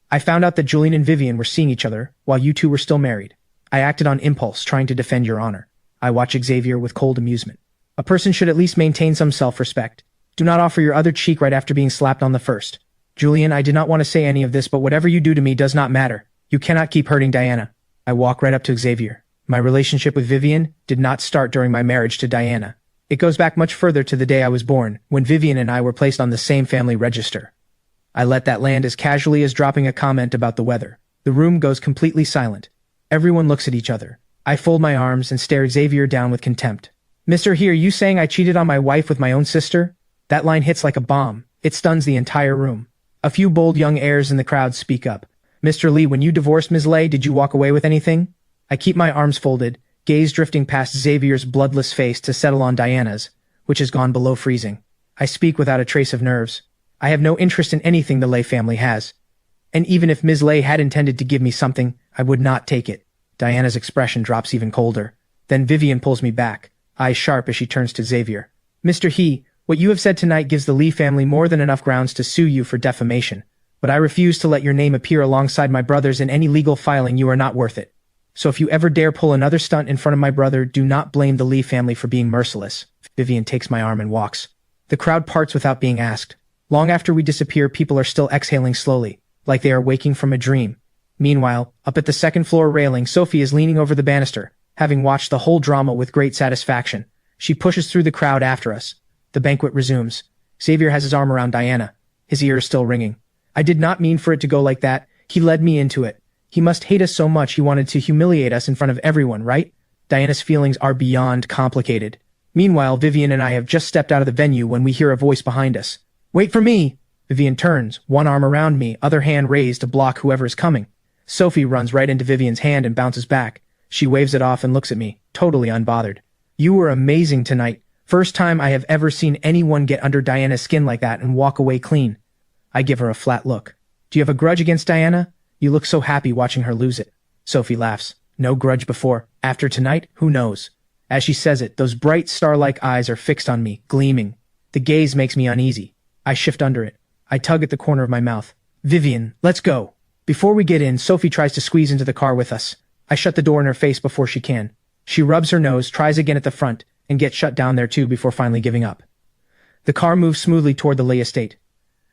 I found out that Julian and Vivian were seeing each other while you two were still married. I acted on impulse, trying to defend your honor. I watch Xavier with cold amusement. A person should at least maintain some self-respect. Do not offer your other cheek right after being slapped on the first. Julian, I did not want to say any of this, but whatever you do to me does not matter. You cannot keep hurting Diana. I walk right up to Xavier. My relationship with Vivian did not start during my marriage to Diana. It goes back much further to the day I was born, when Vivian and I were placed on the same family register. I let that land as casually as dropping a comment about the weather. The room goes completely silent. Everyone looks at each other. I fold my arms and stare Xavier down with contempt. Mister, here, you saying I cheated on my wife with my own sister? That line hits like a bomb. It stuns the entire room. A few bold young heirs in the crowd speak up. Mr. Lee, when you divorced Ms. Lay, did you walk away with anything? I keep my arms folded, gaze drifting past Xavier's bloodless face to settle on Diana's, which has gone below freezing. I speak without a trace of nerves. I have no interest in anything the Lay family has. And even if Ms. Lay had intended to give me something, I would not take it. Diana's expression drops even colder. Then Vivian pulls me back, eyes sharp as she turns to Xavier. Mr. He, what you have said tonight gives the Lee family more than enough grounds to sue you for defamation. But I refuse to let your name appear alongside my brother's in any legal filing. You are not worth it. So if you ever dare pull another stunt in front of my brother, do not blame the Lee family for being merciless. Vivian takes my arm and walks. The crowd parts without being asked. Long after we disappear, people are still exhaling slowly, like they are waking from a dream. Meanwhile, up at the second floor railing, Sophie is leaning over the banister, having watched the whole drama with great satisfaction. She pushes through the crowd after us. The banquet resumes. Xavier has his arm around Diana. His ear is still ringing. I did not mean for it to go like that. He led me into it. He must hate us so much he wanted to humiliate us in front of everyone, right? Diana's feelings are beyond complicated. Meanwhile, Vivian and I have just stepped out of the venue when we hear a voice behind us. Wait for me! Vivian turns, one arm around me, other hand raised to block whoever is coming. Sophie runs right into Vivian's hand and bounces back. She waves it off and looks at me, totally unbothered. You were amazing tonight. First time I have ever seen anyone get under Diana's skin like that and walk away clean. I give her a flat look. Do you have a grudge against Diana? You look so happy watching her lose it. Sophie laughs. No grudge before. After tonight, who knows? As she says it, those bright star-like eyes are fixed on me, gleaming. The gaze makes me uneasy. I shift under it. I tug at the corner of my mouth. Vivian, let's go. Before we get in, Sophie tries to squeeze into the car with us. I shut the door in her face before she can. She rubs her nose, tries again at the front, and gets shut down there too before finally giving up. The car moves smoothly toward the Lay estate.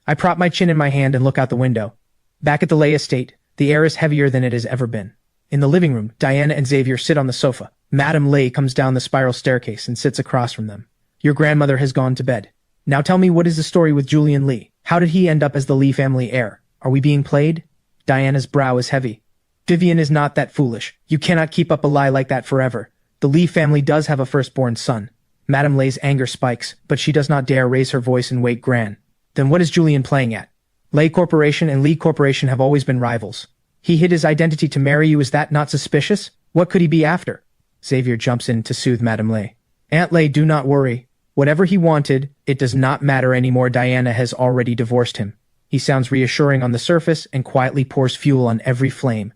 I prop my chin in my hand and look out the window. Back at the Lay estate, the air is heavier than it has ever been. In the living room, Diana and Xavier sit on the sofa. Madame Lay comes down the spiral staircase and sits across from them. Your grandmother has gone to bed. Now tell me, what is the story with Julian Lee? How did he end up as the Lee family heir? Are we being played? Diana's brow is heavy. Vivian is not that foolish. You cannot keep up a lie like that forever. The Lee family does have a firstborn son. Madame Lay's anger spikes, but she does not dare raise her voice and wait Gran. Then what is Julian playing at? Lay Corporation and Lee Corporation have always been rivals. He hid his identity to marry you. Is that not suspicious? What could he be after? Xavier jumps in to soothe Madame Lay. Aunt Lay, do not worry. Whatever he wanted, it does not matter anymore. Diana has already divorced him. He sounds reassuring on the surface and quietly pours fuel on every flame.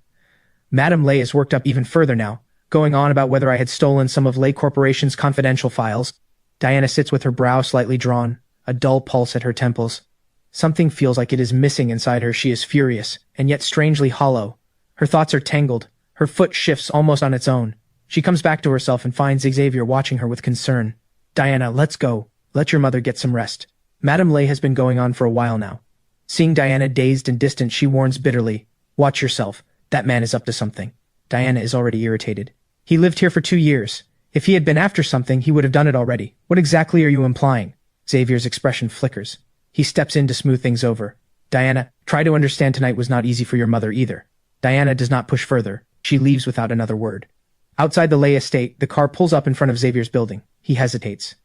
Madame Lay is worked up even further now, going on about whether I had stolen some of Lay Corporation's confidential files. Diana sits with her brow slightly drawn, a dull pulse at her temples. Something feels like it is missing inside her. She is furious, and yet strangely hollow. Her thoughts are tangled. Her foot shifts almost on its own. She comes back to herself and finds Xavier watching her with concern. Diana, let's go. Let your mother get some rest. Madame Lay has been going on for a while now. Seeing Diana dazed and distant, she warns bitterly, "Watch yourself. That man is up to something." Diana is already irritated. "He lived here for 2 years. If he had been after something, he would have done it already. What exactly are you implying?" Xavier's expression flickers. He steps in to smooth things over. "Diana, try to understand tonight was not easy for your mother either." Diana does not push further. She leaves without another word. Outside the Lay estate, the car pulls up in front of Xavier's building. He hesitates.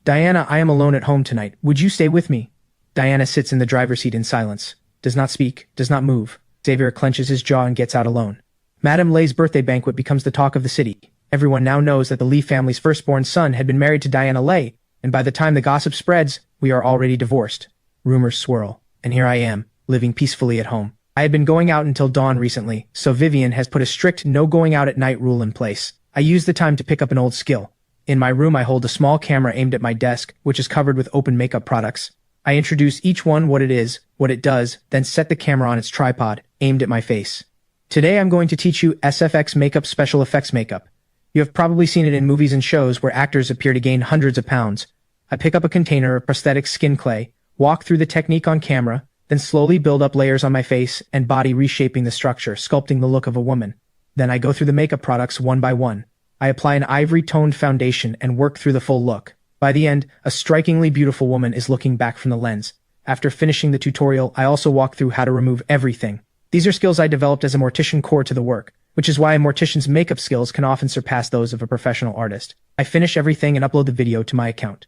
"Diana, I am alone at home tonight. Would you stay with me?" Diana sits in the driver's seat in silence. Does not speak, does not move. Xavier clenches his jaw and gets out alone. Madame Lay's birthday banquet becomes the talk of the city. Everyone now knows that the Lee family's firstborn son had been married to Diana Lay, and by the time the gossip spreads, we are already divorced. Rumors swirl, and here I am, living peacefully at home. I had been going out until dawn recently, so Vivian has put a strict no going out at night rule in place. I use the time to pick up an old skill. In my room I hold a small camera aimed at my desk, which is covered with open makeup products. I introduce each one what it is, what it does, then set the camera on its tripod, aimed at my face. Today I'm going to teach you SFX makeup, special effects makeup. You have probably seen it in movies and shows where actors appear to gain hundreds of pounds. I pick up a container of prosthetic skin clay, walk through the technique on camera, then slowly build up layers on my face and body, reshaping the structure, sculpting the look of a woman. Then I go through the makeup products one by one. I apply an ivory-toned foundation and work through the full look. By the end, a strikingly beautiful woman is looking back from the lens. After finishing the tutorial, I also walk through how to remove everything. These are skills I developed as a mortician core to the work, which is why a mortician's makeup skills can often surpass those of a professional artist. I finish everything and upload the video to my account.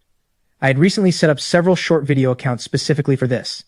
I had recently set up several short video accounts specifically for this.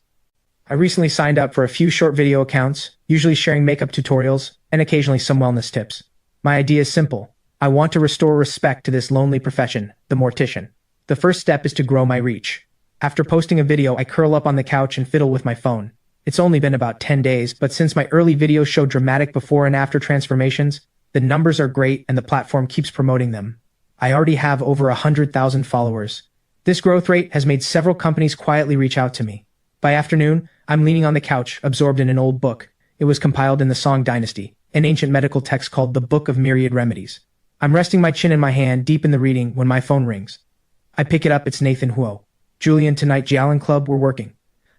I recently signed up for a few short video accounts, usually sharing makeup tutorials, and occasionally some wellness tips. My idea is simple. I want to restore respect to this lonely profession, the mortician. The first step is to grow my reach. After posting a video, I curl up on the couch and fiddle with my phone. It's only been about 10 days, but since my early videos show dramatic before and after transformations, the numbers are great and the platform keeps promoting them. I already have over 100,000 followers. This growth rate has made several companies quietly reach out to me. By afternoon, I'm leaning on the couch, absorbed in an old book. It was compiled in the Song Dynasty, an ancient medical text called the Book of Myriad Remedies. I'm resting my chin in my hand, deep in the reading, when my phone rings. I pick it up, it's Nathan Huo. "Julian, tonight Jialan Club, we're working."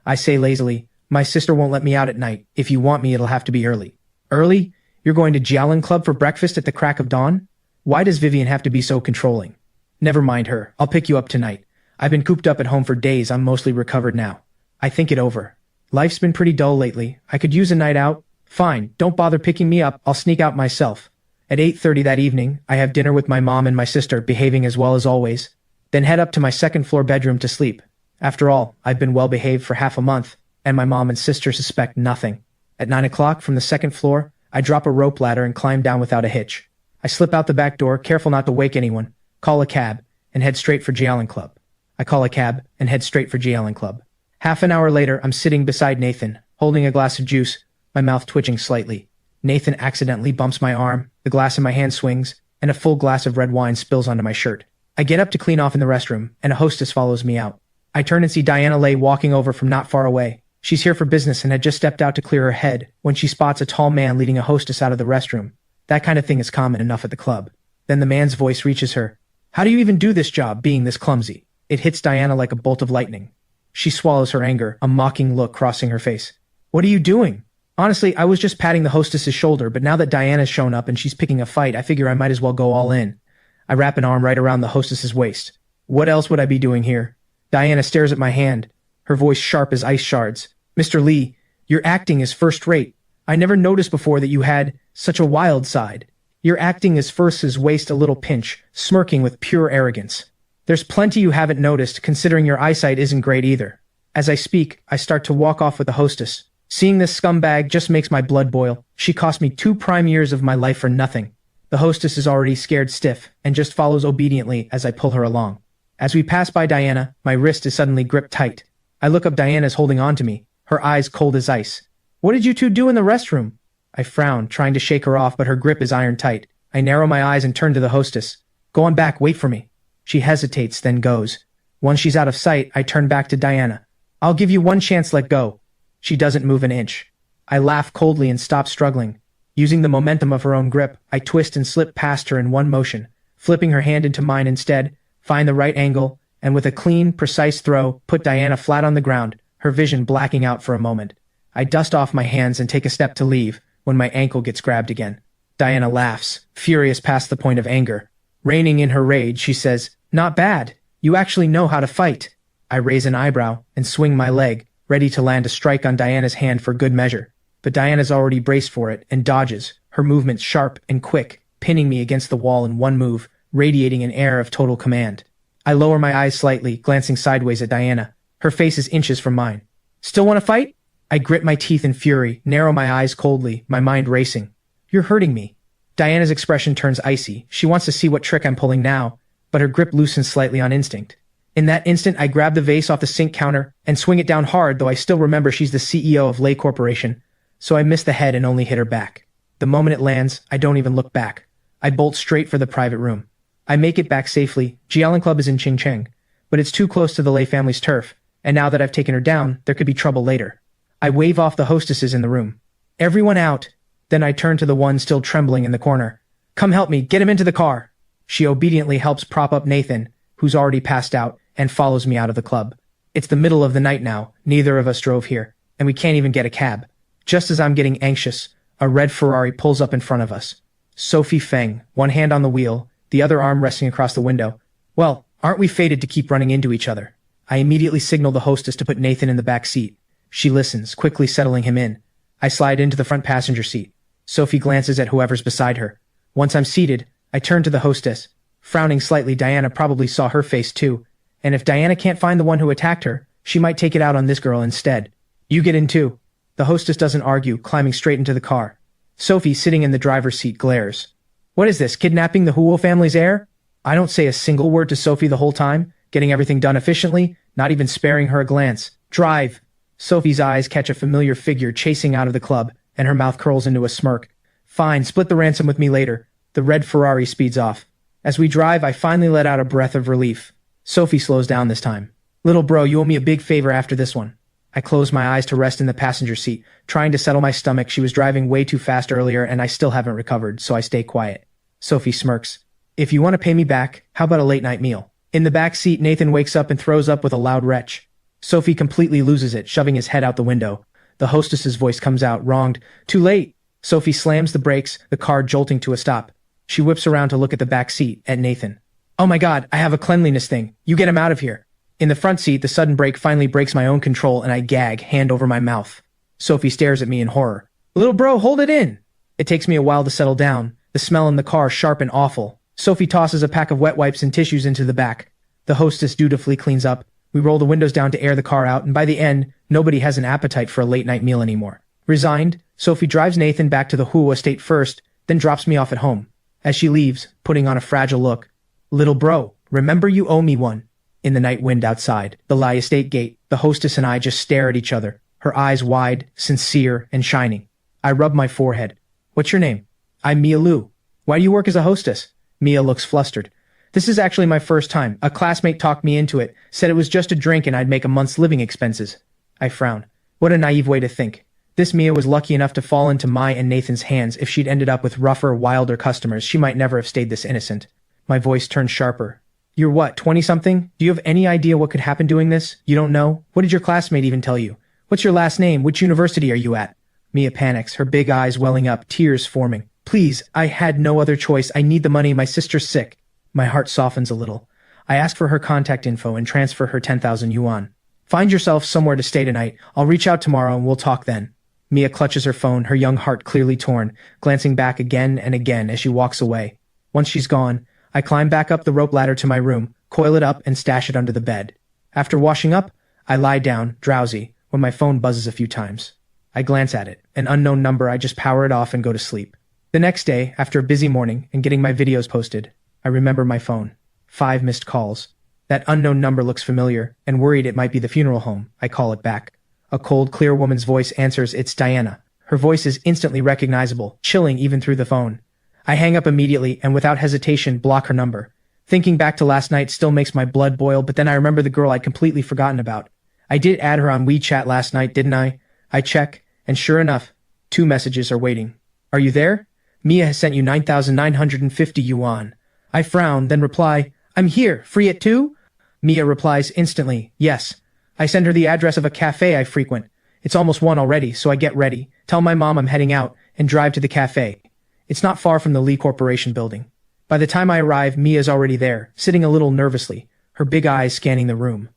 I say lazily, "My sister won't let me out at night. If you want me, it'll have to be early." "Early? You're going to Jialan Club for breakfast at the crack of dawn? Why does Vivian have to be so controlling?" "Never mind her. I'll pick you up tonight. I've been cooped up at home for days. I'm mostly recovered now." I think it over. Life's been pretty dull lately. I could use a night out. Fine, don't bother picking me up. I'll sneak out myself. At 8:30 that evening, I have dinner with my mom and my sister, behaving as well as always, then head up to my second-floor bedroom to sleep. After all, I've been well-behaved for half a month, and my mom and sister suspect nothing. At 9 o'clock, from the second floor, I drop a rope ladder and climb down without a hitch. I slip out the back door, careful not to wake anyone, call a cab, and head straight for Jialan Club. I call a cab and head straight for Jialan Club. Half an hour later, I'm sitting beside Nathan, holding a glass of juice, my mouth twitching slightly. Nathan accidentally bumps my arm, the glass in my hand swings, and a full glass of red wine spills onto my shirt. I get up to clean off in the restroom, and a hostess follows me out. I turn and see Diana Lay walking over from not far away. She's here for business and had just stepped out to clear her head when she spots a tall man leading a hostess out of the restroom. That kind of thing is common enough at the club. Then the man's voice reaches her. "How do you even do this job, being this clumsy?" It hits Diana like a bolt of lightning. She swallows her anger, a mocking look crossing her face. "What are you doing?" "Honestly, I was just patting the hostess's shoulder, but now that Diana's shown up and she's picking a fight, I figure I might as well go all in." I wrap an arm right around the hostess's waist. "What else would I be doing here?" Diana stares at my hand, her voice sharp as ice shards. "Mr. Lee, your acting is first rate. I never noticed before that you had such a wild side. Your acting is First's waist a little pinch, smirking with pure arrogance. There's plenty you haven't noticed, considering your eyesight isn't great either." As I speak, I start to walk off with the hostess. Seeing this scumbag just makes my blood boil. She cost me 2 prime years of my life for nothing. The hostess is already scared stiff, and just follows obediently as I pull her along. As we pass by Diana, my wrist is suddenly gripped tight. I look up, Diana's holding on to me, her eyes cold as ice. "What did you two do in the restroom?" I frown, trying to shake her off, but her grip is iron tight. I narrow my eyes and turn to the hostess. "Go on back, wait for me." She hesitates, then goes. Once she's out of sight, I turn back to Diana. "I'll give you one chance, let go." She doesn't move an inch. I laugh coldly and stop struggling. Using the momentum of her own grip, I twist and slip past her in one motion, flipping her hand into mine instead, find the right angle, and with a clean, precise throw, put Diana flat on the ground, her vision blacking out for a moment. I dust off my hands and take a step to leave, when my ankle gets grabbed again. Diana laughs, furious past the point of anger. Reining in her rage, she says, "Not bad. You actually know how to fight." I raise an eyebrow and swing my leg, ready to land a strike on Diana's hand for good measure. But Diana's already braced for it and dodges, her movements sharp and quick, pinning me against the wall in one move, radiating an air of total command. I lower my eyes slightly, glancing sideways at Diana. Her face is inches from mine. "Still want to fight?" I grit my teeth in fury, narrow my eyes coldly, my mind racing. "You're hurting me." Diana's expression turns icy. She wants to see what trick I'm pulling now, but her grip loosens slightly on instinct. In that instant, I grab the vase off the sink counter and swing it down hard, though I still remember she's the CEO of Lay Corporation, so I miss the head and only hit her back. The moment it lands, I don't even look back. I bolt straight for the private room. I make it back safely. Jialan Club is in Qingcheng, but it's too close to the Lay family's turf, and now that I've taken her down, there could be trouble later. I wave off the hostesses in the room. "Everyone out." Then I turn to the one still trembling in the corner. "Come help me, get him into the car." She obediently helps prop up Nathan, who's already passed out, and follows me out of the club. It's the middle of the night now, neither of us drove here, and we can't even get a cab. Just as I'm getting anxious, a red Ferrari pulls up in front of us. Sophie Feng, one hand on the wheel, the other arm resting across the window. Well, aren't we fated to keep running into each other? I immediately signal the hostess to put Nathan in the back seat. She listens, quickly settling him in. I slide into the front passenger seat. Sophie glances at whoever's beside her. Once I'm seated, I turn to the hostess. Frowning slightly, Diana probably saw her face too, and if Diana can't find the one who attacked her, she might take it out on this girl instead. "You get in too." The hostess doesn't argue, climbing straight into the car. Sophie, sitting in the driver's seat, glares. "What is this, kidnapping the Huo family's heir?" I don't say a single word to Sophie the whole time, getting everything done efficiently, not even sparing her a glance. "Drive." Sophie's eyes catch a familiar figure chasing out of the club, and her mouth curls into a smirk. "Fine, split the ransom with me later." The red Ferrari speeds off. As we drive, I finally let out a breath of relief. Sophie slows down this time. "Little bro, you owe me a big favor after this one." I close my eyes to rest in the passenger seat, trying to settle my stomach. She was driving way too fast earlier, and I still haven't recovered, so I stay quiet. Sophie smirks. "If you want to pay me back, how about a late-night meal?" In the back seat, Nathan wakes up and throws up with a loud retch. Sophie completely loses it, shoving his head out the window. The hostess's voice comes out, wronged. "Too late." Sophie slams the brakes, the car jolting to a stop. She whips around to look at the back seat, at Nathan. "Oh my god, I have a cleanliness thing. You get him out of here." In the front seat, the sudden brake finally breaks my own control and I gag, hand over my mouth. Sophie stares at me in horror. "Little bro, hold it in." It takes me a while to settle down, the smell in the car sharp and awful. Sophie tosses a pack of wet wipes and tissues into the back. The hostess dutifully cleans up. We roll the windows down to air the car out, and by the end, nobody has an appetite for a late-night meal anymore. Resigned, Sophie drives Nathan back to the Huo estate first, then drops me off at home. As she leaves, putting on a fragile look. "Little bro, remember you owe me one." In the night wind outside, the Lai estate gate, the hostess and I just stare at each other, her eyes wide, sincere, and shining. I rub my forehead. "What's your name?" "I'm Mia Lu." "Why do you work as a hostess?" Mia looks flustered. "This is actually my first time. A classmate talked me into it, said it was just a drink and I'd make a month's living expenses." I frown. What a naive way to think. This Mia was lucky enough to fall into my and Nathan's hands. If she'd ended up with rougher, wilder customers, she might never have stayed this innocent. My voice turns sharper. "You're what, 20-something? Do you have any idea what could happen doing this? You don't know? What did your classmate even tell you? What's your last name? Which university are you at?" Mia panics, her big eyes welling up, tears forming. "Please, I had no other choice. I need the money. My sister's sick." My heart softens a little. I ask for her contact info and transfer her 10,000 yuan. "Find yourself somewhere to stay tonight. I'll reach out tomorrow and we'll talk then." Mia clutches her phone, her young heart clearly torn, glancing back again and again as she walks away. Once she's gone, I climb back up the rope ladder to my room, coil it up, and stash it under the bed. After washing up, I lie down, drowsy, when my phone buzzes a few times. I glance at it. An unknown number. I just power it off and go to sleep. The next day, after a busy morning and getting my videos posted, I remember my phone. 5 missed calls. That unknown number looks familiar, and worried it might be the funeral home, I call it back. A cold, clear woman's voice answers. It's Diana. Her voice is instantly recognizable, chilling even through the phone. I hang up immediately and without hesitation block her number. Thinking back to last night still makes my blood boil, but then I remember the girl I'd completely forgotten about. I did add her on WeChat last night, didn't I? I check, and sure enough, 2 messages are waiting. "Are you there? Mia has sent you 9,950 yuan. I frown, then reply, "I'm here, free at 2? Mia replies instantly, yes. I send her the address of a cafe I frequent. It's almost 1 already, so I get ready, tell my mom I'm heading out, and drive to the cafe. It's not far from the Lee Corporation building. By the time I arrive, Mia's already there, sitting a little nervously, her big eyes scanning the room.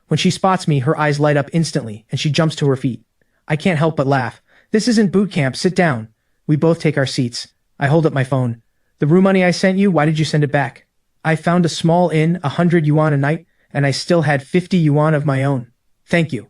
When she spots me, her eyes light up instantly, and she jumps to her feet. I can't help but laugh. This isn't boot camp, sit down. We both take our seats. I hold up my phone. The room money I sent you, why did you send it back? I found a small inn, 100 yuan a night, and I still had 50 yuan of my own. Thank you.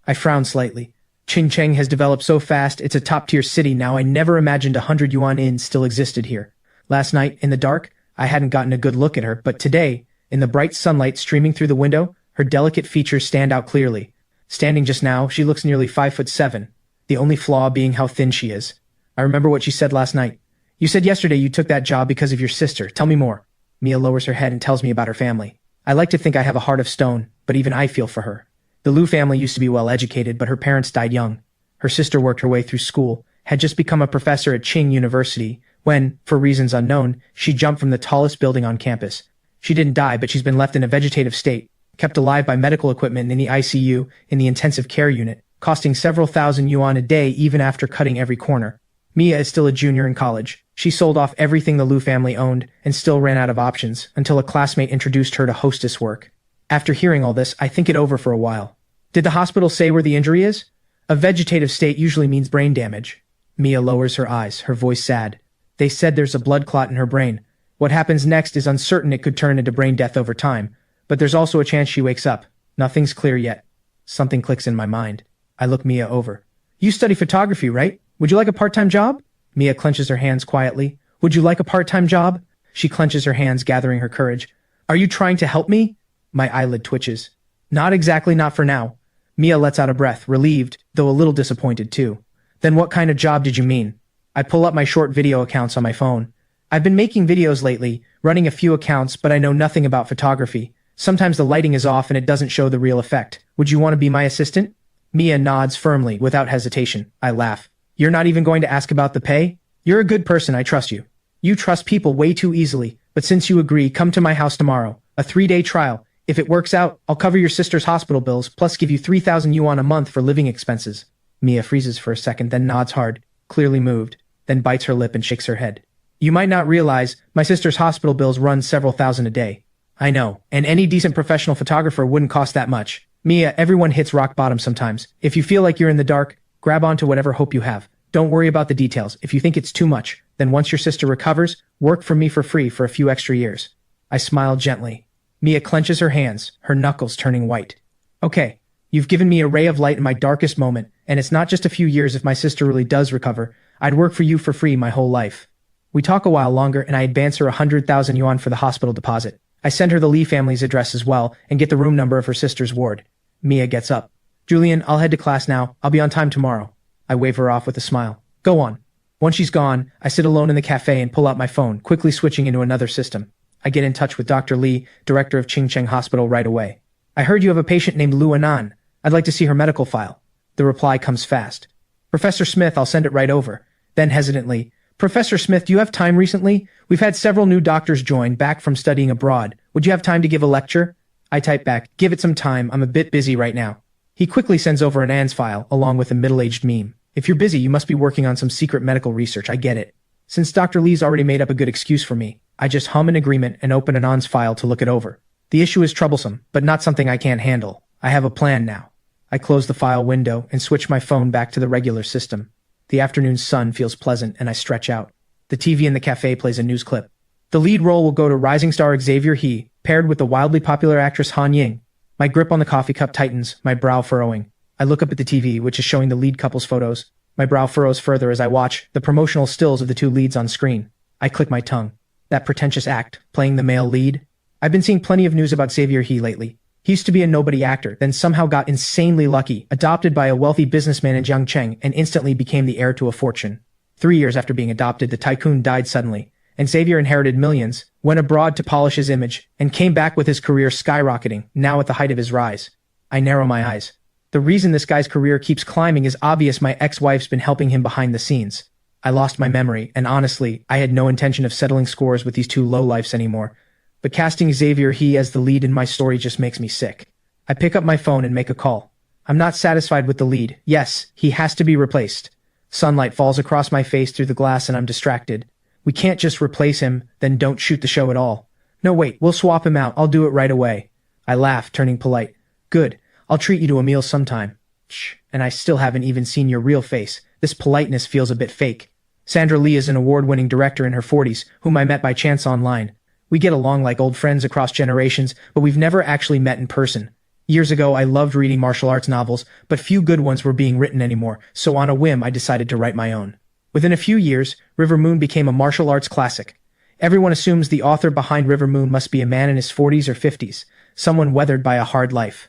I frown slightly. Qingcheng has developed so fast, it's a top-tier city now. I never imagined 100 yuan inn still existed here. Last night, in the dark, I hadn't gotten a good look at her, but today, in the bright sunlight streaming through the window, her delicate features stand out clearly. Standing just now, she looks nearly 5'7", the only flaw being how thin she is. I remember what she said last night. You said yesterday you took that job because of your sister. Tell me more. Mia lowers her head and tells me about her family. I like to think I have a heart of stone, but even I feel for her. The Liu family used to be well educated, but her parents died young. Her sister worked her way through school, had just become a professor at Qing University, when, for reasons unknown, she jumped from the tallest building on campus. She didn't die, but she's been left in a vegetative state, kept alive by medical equipment in the ICU, in the intensive care unit, costing several thousand yuan a day even after cutting every corner. Mia is still a junior in college. She sold off everything the Liu family owned and still ran out of options until a classmate introduced her to hostess work. After hearing all this, I think it over for a while. Did the hospital say where the injury is? A vegetative state usually means brain damage. Mia lowers her eyes, her voice sad. They said there's a blood clot in her brain. What happens next is uncertain. It could turn into brain death over time, but there's also a chance she wakes up. Nothing's clear yet. Something clicks in my mind. I look Mia over. You study photography, right? Would you like a part-time job? Mia clenches her hands quietly. Would you like a part-time job? She clenches her hands, gathering her courage. Are you trying to help me? My eyelid twitches. Not exactly, not for now. Mia lets out a breath, relieved, though a little disappointed too. Then what kind of job did you mean? I pull up my short video accounts on my phone. I've been making videos lately, running a few accounts, but I know nothing about photography. Sometimes the lighting is off and it doesn't show the real effect. Would you want to be my assistant? Mia nods firmly, without hesitation. I laugh. You're not even going to ask about the pay? You're a good person, I trust you. You trust people way too easily, but since you agree, come to my house tomorrow. A 3-day trial. If it works out, I'll cover your sister's hospital bills, plus give you 3,000 yuan a month for living expenses. Mia freezes for a second, then nods hard, clearly moved, then bites her lip and shakes her head. You might not realize, my sister's hospital bills run several thousand a day. I know, and any decent professional photographer wouldn't cost that much. Mia, everyone hits rock bottom sometimes. If you feel like you're in the dark, grab onto whatever hope you have. Don't worry about the details. If you think it's too much, then once your sister recovers, work for me for free for a few extra years. I smile gently. Mia clenches her hands, her knuckles turning white. Okay, you've given me a ray of light in my darkest moment, and it's not just a few years. If my sister really does recover, I'd work for you for free my whole life. We talk a while longer, and I advance her 100,000 yuan for the hospital deposit. I send her the Lee family's address as well, and get the room number of her sister's ward. Mia gets up. Julian, I'll head to class now. I'll be on time tomorrow. I wave her off with a smile. Go on. Once she's gone, I sit alone in the cafe and pull out my phone, quickly switching into another system. I get in touch with Dr. Lee, director of Qingcheng Hospital, right away. I heard you have a patient named Yuan. I'd like to see her medical file. The reply comes fast. Professor Smith, I'll send it right over. Then hesitantly, Professor Smith, do you have time recently? We've had several new doctors join, back from studying abroad. Would you have time to give a lecture? I type back, give it some time, I'm a bit busy right now. He quickly sends over an ANS file, along with a middle-aged meme. If you're busy, you must be working on some secret medical research, I get it. Since Dr. Lee's already made up a good excuse for me, I just hum in agreement and open an ANS file to look it over. The issue is troublesome, but not something I can't handle. I have a plan now. I close the file window and switch my phone back to the regular system. The afternoon sun feels pleasant and I stretch out. The TV in the cafe plays a news clip. The lead role will go to rising star Xavier He, paired with the wildly popular actress Han Ying. My grip on the coffee cup tightens, my brow furrowing. I look up at the TV, which is showing the lead couple's photos. My brow furrows further as I watch the promotional stills of the two leads on screen. I click my tongue. That pretentious act, playing the male lead. I've been seeing plenty of news about Xavier He lately. He used to be a nobody actor, then somehow got insanely lucky, adopted by a wealthy businessman in Jiangcheng, and instantly became the heir to a fortune. 3 years after being adopted, the tycoon died suddenly, and Xavier inherited millions, went abroad to polish his image, and came back with his career skyrocketing, now at the height of his rise. I narrow my eyes. The reason this guy's career keeps climbing is obvious. My ex-wife's been helping him behind the scenes. I lost my memory, and honestly, I had no intention of settling scores with these two lowlifes anymore. but casting Xavier He as the lead in my story just makes me sick. I pick up my phone and make a call. I'm not satisfied with the lead. Yes, he has to be replaced. Sunlight falls across my face through the glass and I'm distracted. We can't just replace him, then don't shoot the show at all. No wait, we'll swap him out, I'll do it right away. I laugh, turning polite. Good, I'll treat you to a meal sometime. Shh, and I still haven't even seen your real face. This politeness feels a bit fake. Sandra Lee is an award-winning director in her 40s, whom I met by chance online. We get along like old friends across generations, but we've never actually met in person. Years ago, I loved reading martial arts novels, but few good ones were being written anymore, so on a whim I decided to write my own. Within a few years, River Moon became a martial arts classic. Everyone assumes the author behind River Moon must be a man in his 40s or 50s, someone weathered by a hard life.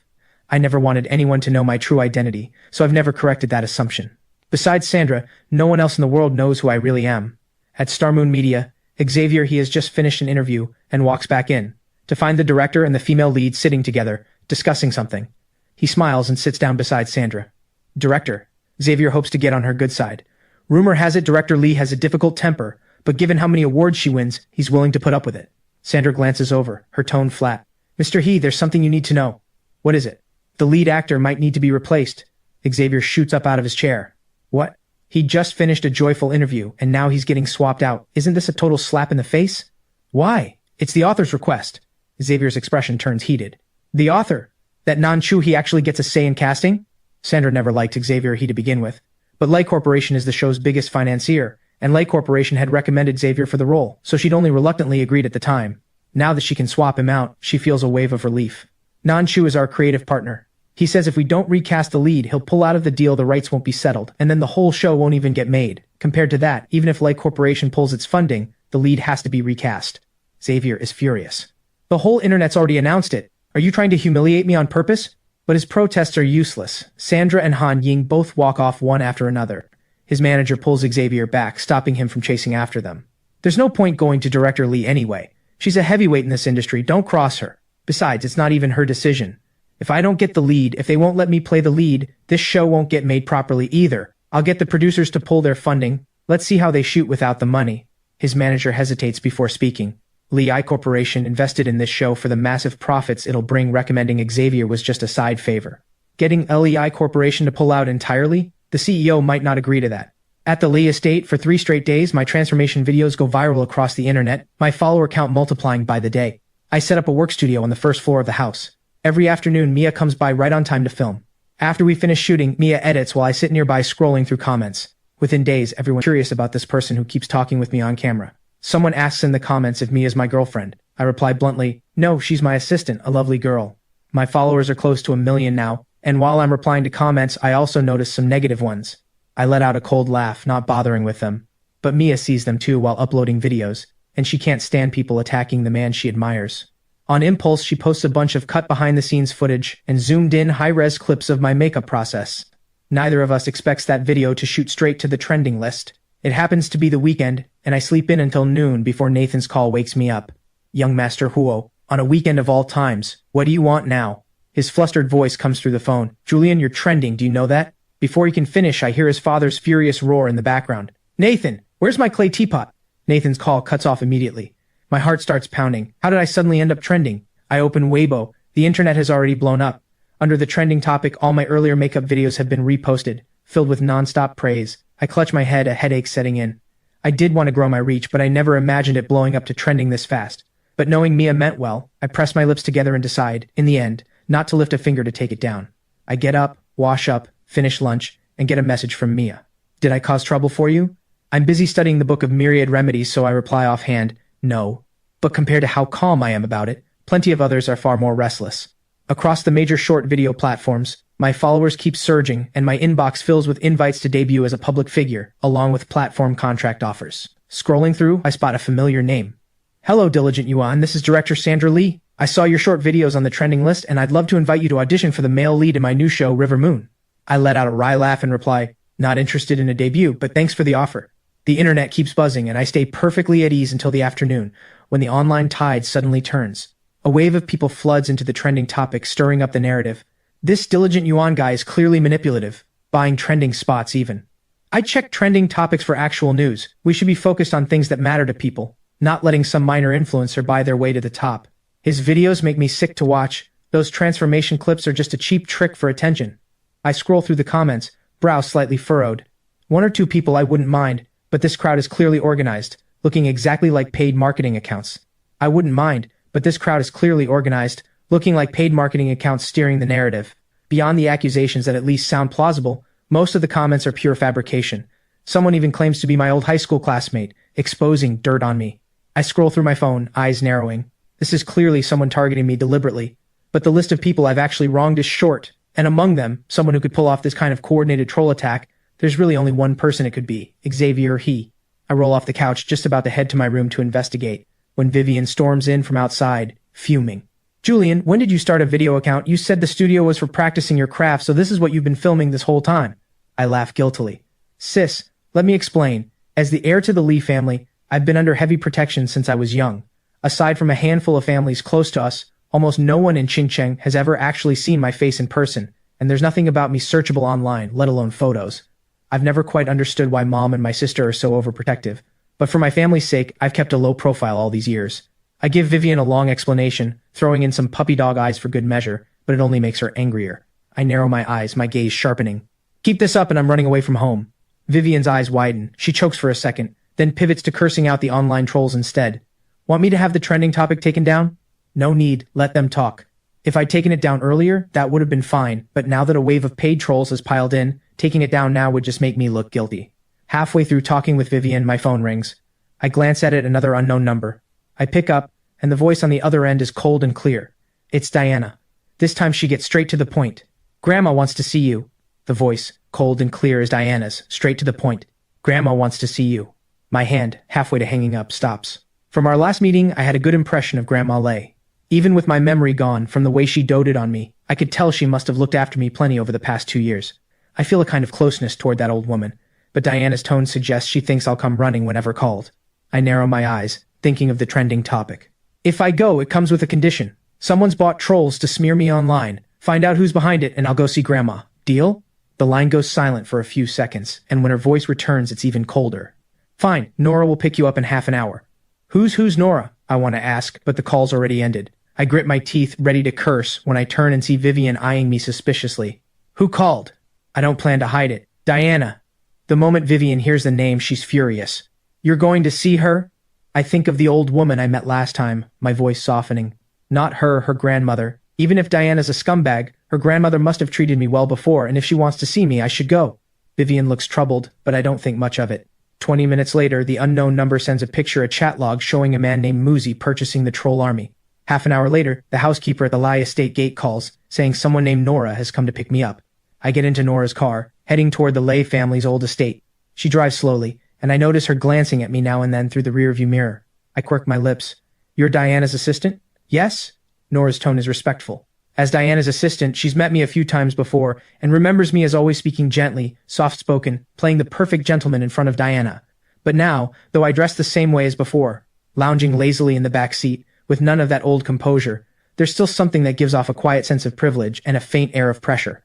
I never wanted anyone to know my true identity, so I've never corrected that assumption. Besides Sandra, no one else in the world knows who I really am. At Star Moon Media, Xavier He has just finished an interview and walks back in, to find the director and the female lead sitting together, discussing something. He smiles and sits down beside Sandra. Director, Xavier hopes to get on her good side. Rumor has it Director Lee has a difficult temper, but given how many awards she wins, he's willing to put up with it. Sandra glances over, her tone flat. Mr. He, there's something you need to know. What is it? The lead actor might need to be replaced. Xavier shoots up out of his chair. What? He just finished a joyful interview, and now he's getting swapped out. Isn't this a total slap in the face? Why? It's the author's request. Xavier's expression turns heated. The author? That non-Chu he actually gets a say in casting? Sandra never liked Xavier He to begin with. But Light Corporation is the show's biggest financier, and Light Corporation had recommended Xavier for the role, so she'd only reluctantly agreed at the time. Now that she can swap him out, she feels a wave of relief. Non-Chu is our creative partner. He says if we don't recast the lead, he'll pull out of the deal, the rights won't be settled, and then the whole show won't even get made. Compared to that, even if Light Corporation pulls its funding, the lead has to be recast. Xavier is furious. The whole internet's already announced it. Are you trying to humiliate me on purpose? But his protests are useless. Sandra and Han Ying both walk off one after another. His manager pulls Xavier back, stopping him from chasing after them. There's no point going to Director Lee anyway. She's a heavyweight in this industry, don't cross her. Besides, it's not even her decision. If I don't get the lead, if they won't let me play the lead, this show won't get made properly either. I'll get the producers to pull their funding. Let's see how they shoot without the money. His manager hesitates before speaking. Lee Corporation invested in this show for the massive profits it'll bring. Recommending Xavier was just a side favor. Getting Lei Corporation to pull out entirely? The CEO might not agree to that. At the Lee estate, for 3 straight days, my transformation videos go viral across the internet, my follower count multiplying by the day. I set up a work studio on the first floor of the house. Every afternoon, Mia comes by right on time to film. After we finish shooting, Mia edits while I sit nearby scrolling through comments. Within days, everyone's curious about this person who keeps talking with me on camera. Someone asks in the comments if Mia's my girlfriend. I reply bluntly, no, she's my assistant, a lovely girl. My followers are close to 1 million now, and while I'm replying to comments, I also notice some negative ones. I let out a cold laugh, not bothering with them. But Mia sees them too while uploading videos, and she can't stand people attacking the man she admires. On impulse, she posts a bunch of cut behind-the-scenes footage and zoomed-in high-res clips of my makeup process. Neither of us expects that video to shoot straight to the trending list. It happens to be the weekend, and I sleep in until noon before Nathan's call wakes me up. Young Master Huo, on a weekend of all times, what do you want now? His flustered voice comes through the phone. Julian, you're trending, do you know that? Before he can finish, I hear his father's furious roar in the background. Nathan, where's my clay teapot? Nathan's call cuts off immediately. My heart starts pounding. How did I suddenly end up trending? I open Weibo. The internet has already blown up. Under the trending topic, all my earlier makeup videos have been reposted, filled with non-stop praise. I clutch my head, a headache setting in. I did want to grow my reach, but I never imagined it blowing up to trending this fast. But knowing Mia meant well, I press my lips together and decide, in the end, not to lift a finger to take it down. I get up, wash up, finish lunch, and get a message from Mia. Did I cause trouble for you? I'm busy studying the Book of Myriad Remedies, so I reply offhand, no. But compared to how calm I am about it, plenty of others are far more restless. Across the major short video platforms, my followers keep surging, and my inbox fills with invites to debut as a public figure, along with platform contract offers. Scrolling through, I spot a familiar name. Hello, Diligent Yuan, this is Director Sandra Lee. I saw your short videos on the trending list, and I'd love to invite you to audition for the male lead in my new show, River Moon. I let out a wry laugh and reply, not interested in a debut, but thanks for the offer. The internet keeps buzzing, and I stay perfectly at ease until the afternoon, when the online tide suddenly turns. A wave of people floods into the trending topic, stirring up the narrative. This Diligent Yuan guy is clearly manipulative, buying trending spots even. I check trending topics for actual news. We should be focused on things that matter to people, not letting some minor influencer buy their way to the top. His videos make me sick to watch. Those transformation clips are just a cheap trick for attention. I scroll through the comments, brow slightly furrowed. One or two people I wouldn't mind, but this crowd is clearly organized, looking exactly like paid marketing accounts. I wouldn't mind, but this crowd is clearly organized, looking like paid marketing accounts steering the narrative. Beyond the accusations that at least sound plausible, most of the comments are pure fabrication. Someone even claims to be my old high school classmate, exposing dirt on me. I scroll through my phone, eyes narrowing. This is clearly someone targeting me deliberately. But the list of people I've actually wronged is short, and among them, someone who could pull off this kind of coordinated troll attack, there's really only one person it could be, Xavier or he. I roll off the couch, just about to head to my room to investigate, when Vivian storms in from outside, fuming. Julian, when did you start a video account? You said the studio was for practicing your craft, so this is what you've been filming this whole time. I laugh guiltily. Sis, let me explain. As the heir to the Lee family, I've been under heavy protection since I was young. Aside from a handful of families close to us, almost no one in Qingcheng has ever actually seen my face in person, and there's nothing about me searchable online, let alone photos. I've never quite understood why Mom and my sister are so overprotective, but for my family's sake, I've kept a low profile all these years. I give Vivian a long explanation, throwing in some puppy dog eyes for good measure, but it only makes her angrier. I narrow my eyes, my gaze sharpening. Keep this up and I'm running away from home. Vivian's eyes widen. She chokes for a second, then pivots to cursing out the online trolls instead. Want me to have the trending topic taken down? No need, let them talk. If I'd taken it down earlier, that would have been fine, but now that a wave of paid trolls has piled in, taking it down now would just make me look guilty. Halfway through talking with Vivian, my phone rings. I glance at it, another unknown number. I pick up, and the voice on the other end is cold and clear. It's Diana. This time she gets straight to the point. Grandma wants to see you. The voice, cold and clear as Diana's, straight to the point. Grandma wants to see you. My hand, halfway to hanging up, stops. From our last meeting, I had a good impression of Grandma Lei. Even with my memory gone from the way she doted on me, I could tell she must have looked after me plenty over the past 2 years. I feel a kind of closeness toward that old woman, but Diana's tone suggests she thinks I'll come running whenever called. I narrow my eyes, thinking of the trending topic. If I go, it comes with a condition. Someone's bought trolls to smear me online. Find out who's behind it and I'll go see Grandma. Deal? The line goes silent for a few seconds, and when her voice returns, it's even colder. Fine, Nora will pick you up in half an hour. Who's Nora? I want to ask, but the call's already ended. I grit my teeth, ready to curse, when I turn and see Vivian eyeing me suspiciously. Who called? I don't plan to hide it. Diana. The moment Vivian hears the name, she's furious. You're going to see her? I think of the old woman I met last time, my voice softening. Not her grandmother. Even if Diana's a scumbag, her grandmother must have treated me well before, and if she wants to see me, I should go. Vivian looks troubled, but I don't think much of it. 20 minutes later, the unknown number sends a chat log showing a man named Muzi purchasing the troll army. Half an hour later, the housekeeper at the Lai estate gate calls, saying someone named Nora has come to pick me up. I get into Nora's car, heading toward the Lai family's old estate. She drives slowly, and I notice her glancing at me now and then through the rearview mirror. I quirk my lips. You're Diana's assistant? Yes? Nora's tone is respectful. As Diana's assistant, she's met me a few times before, and remembers me as always speaking gently, soft-spoken, playing the perfect gentleman in front of Diana. But now, though I dress the same way as before, lounging lazily in the back seat, with none of that old composure, there's still something that gives off a quiet sense of privilege and a faint air of pressure.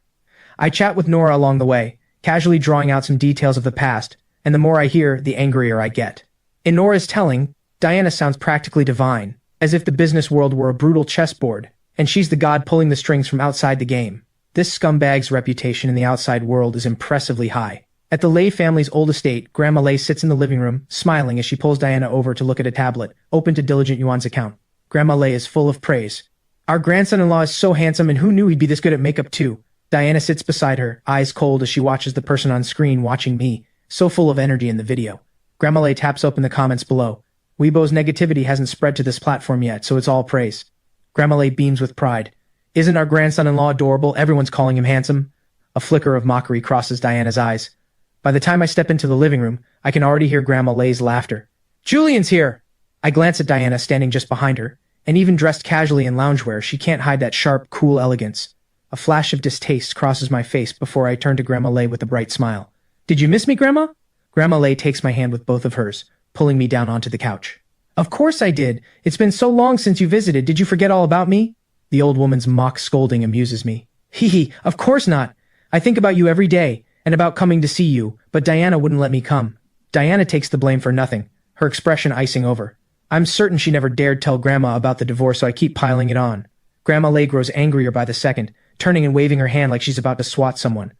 I chat with Nora along the way, casually drawing out some details of the past, and the more I hear, the angrier I get. In Nora's telling, Diana sounds practically divine, as if the business world were a brutal chessboard, and she's the god pulling the strings from outside the game. This scumbag's reputation in the outside world is impressively high. At the Lei family's old estate, Grandma Lei sits in the living room, smiling as she pulls Diana over to look at a tablet, open to diligent Yuan's account. Grandma Lei is full of praise. Our grandson-in-law is so handsome, and who knew he'd be this good at makeup too? Diana sits beside her, eyes cold as she watches the person on screen watching me, so full of energy in the video. Grandma Lei taps open the comments below. Weibo's negativity hasn't spread to this platform yet, so it's all praise. Grandma Lei beams with pride. Isn't our grandson-in-law adorable? Everyone's calling him handsome. A flicker of mockery crosses Diana's eyes. By the time I step into the living room, I can already hear Grandma Lei's laughter. Julian's here! I glance at Diana standing just behind her, and even dressed casually in loungewear, she can't hide that sharp, cool elegance. A flash of distaste crosses my face before I turn to Grandma Lei with a bright smile. Did you miss me, Grandma? Grandma Lei takes my hand with both of hers, pulling me down onto the couch. Of course I did. It's been so long since you visited. Did you forget all about me? The old woman's mock scolding amuses me. Hee hee, of course not. I think about you every day, and about coming to see you, but Diana wouldn't let me come. Diana takes the blame for nothing, her expression icing over. I'm certain she never dared tell Grandma about the divorce, so I keep piling it on. Grandma Lay grows angrier by the second, turning and waving her hand like she's about to swat someone.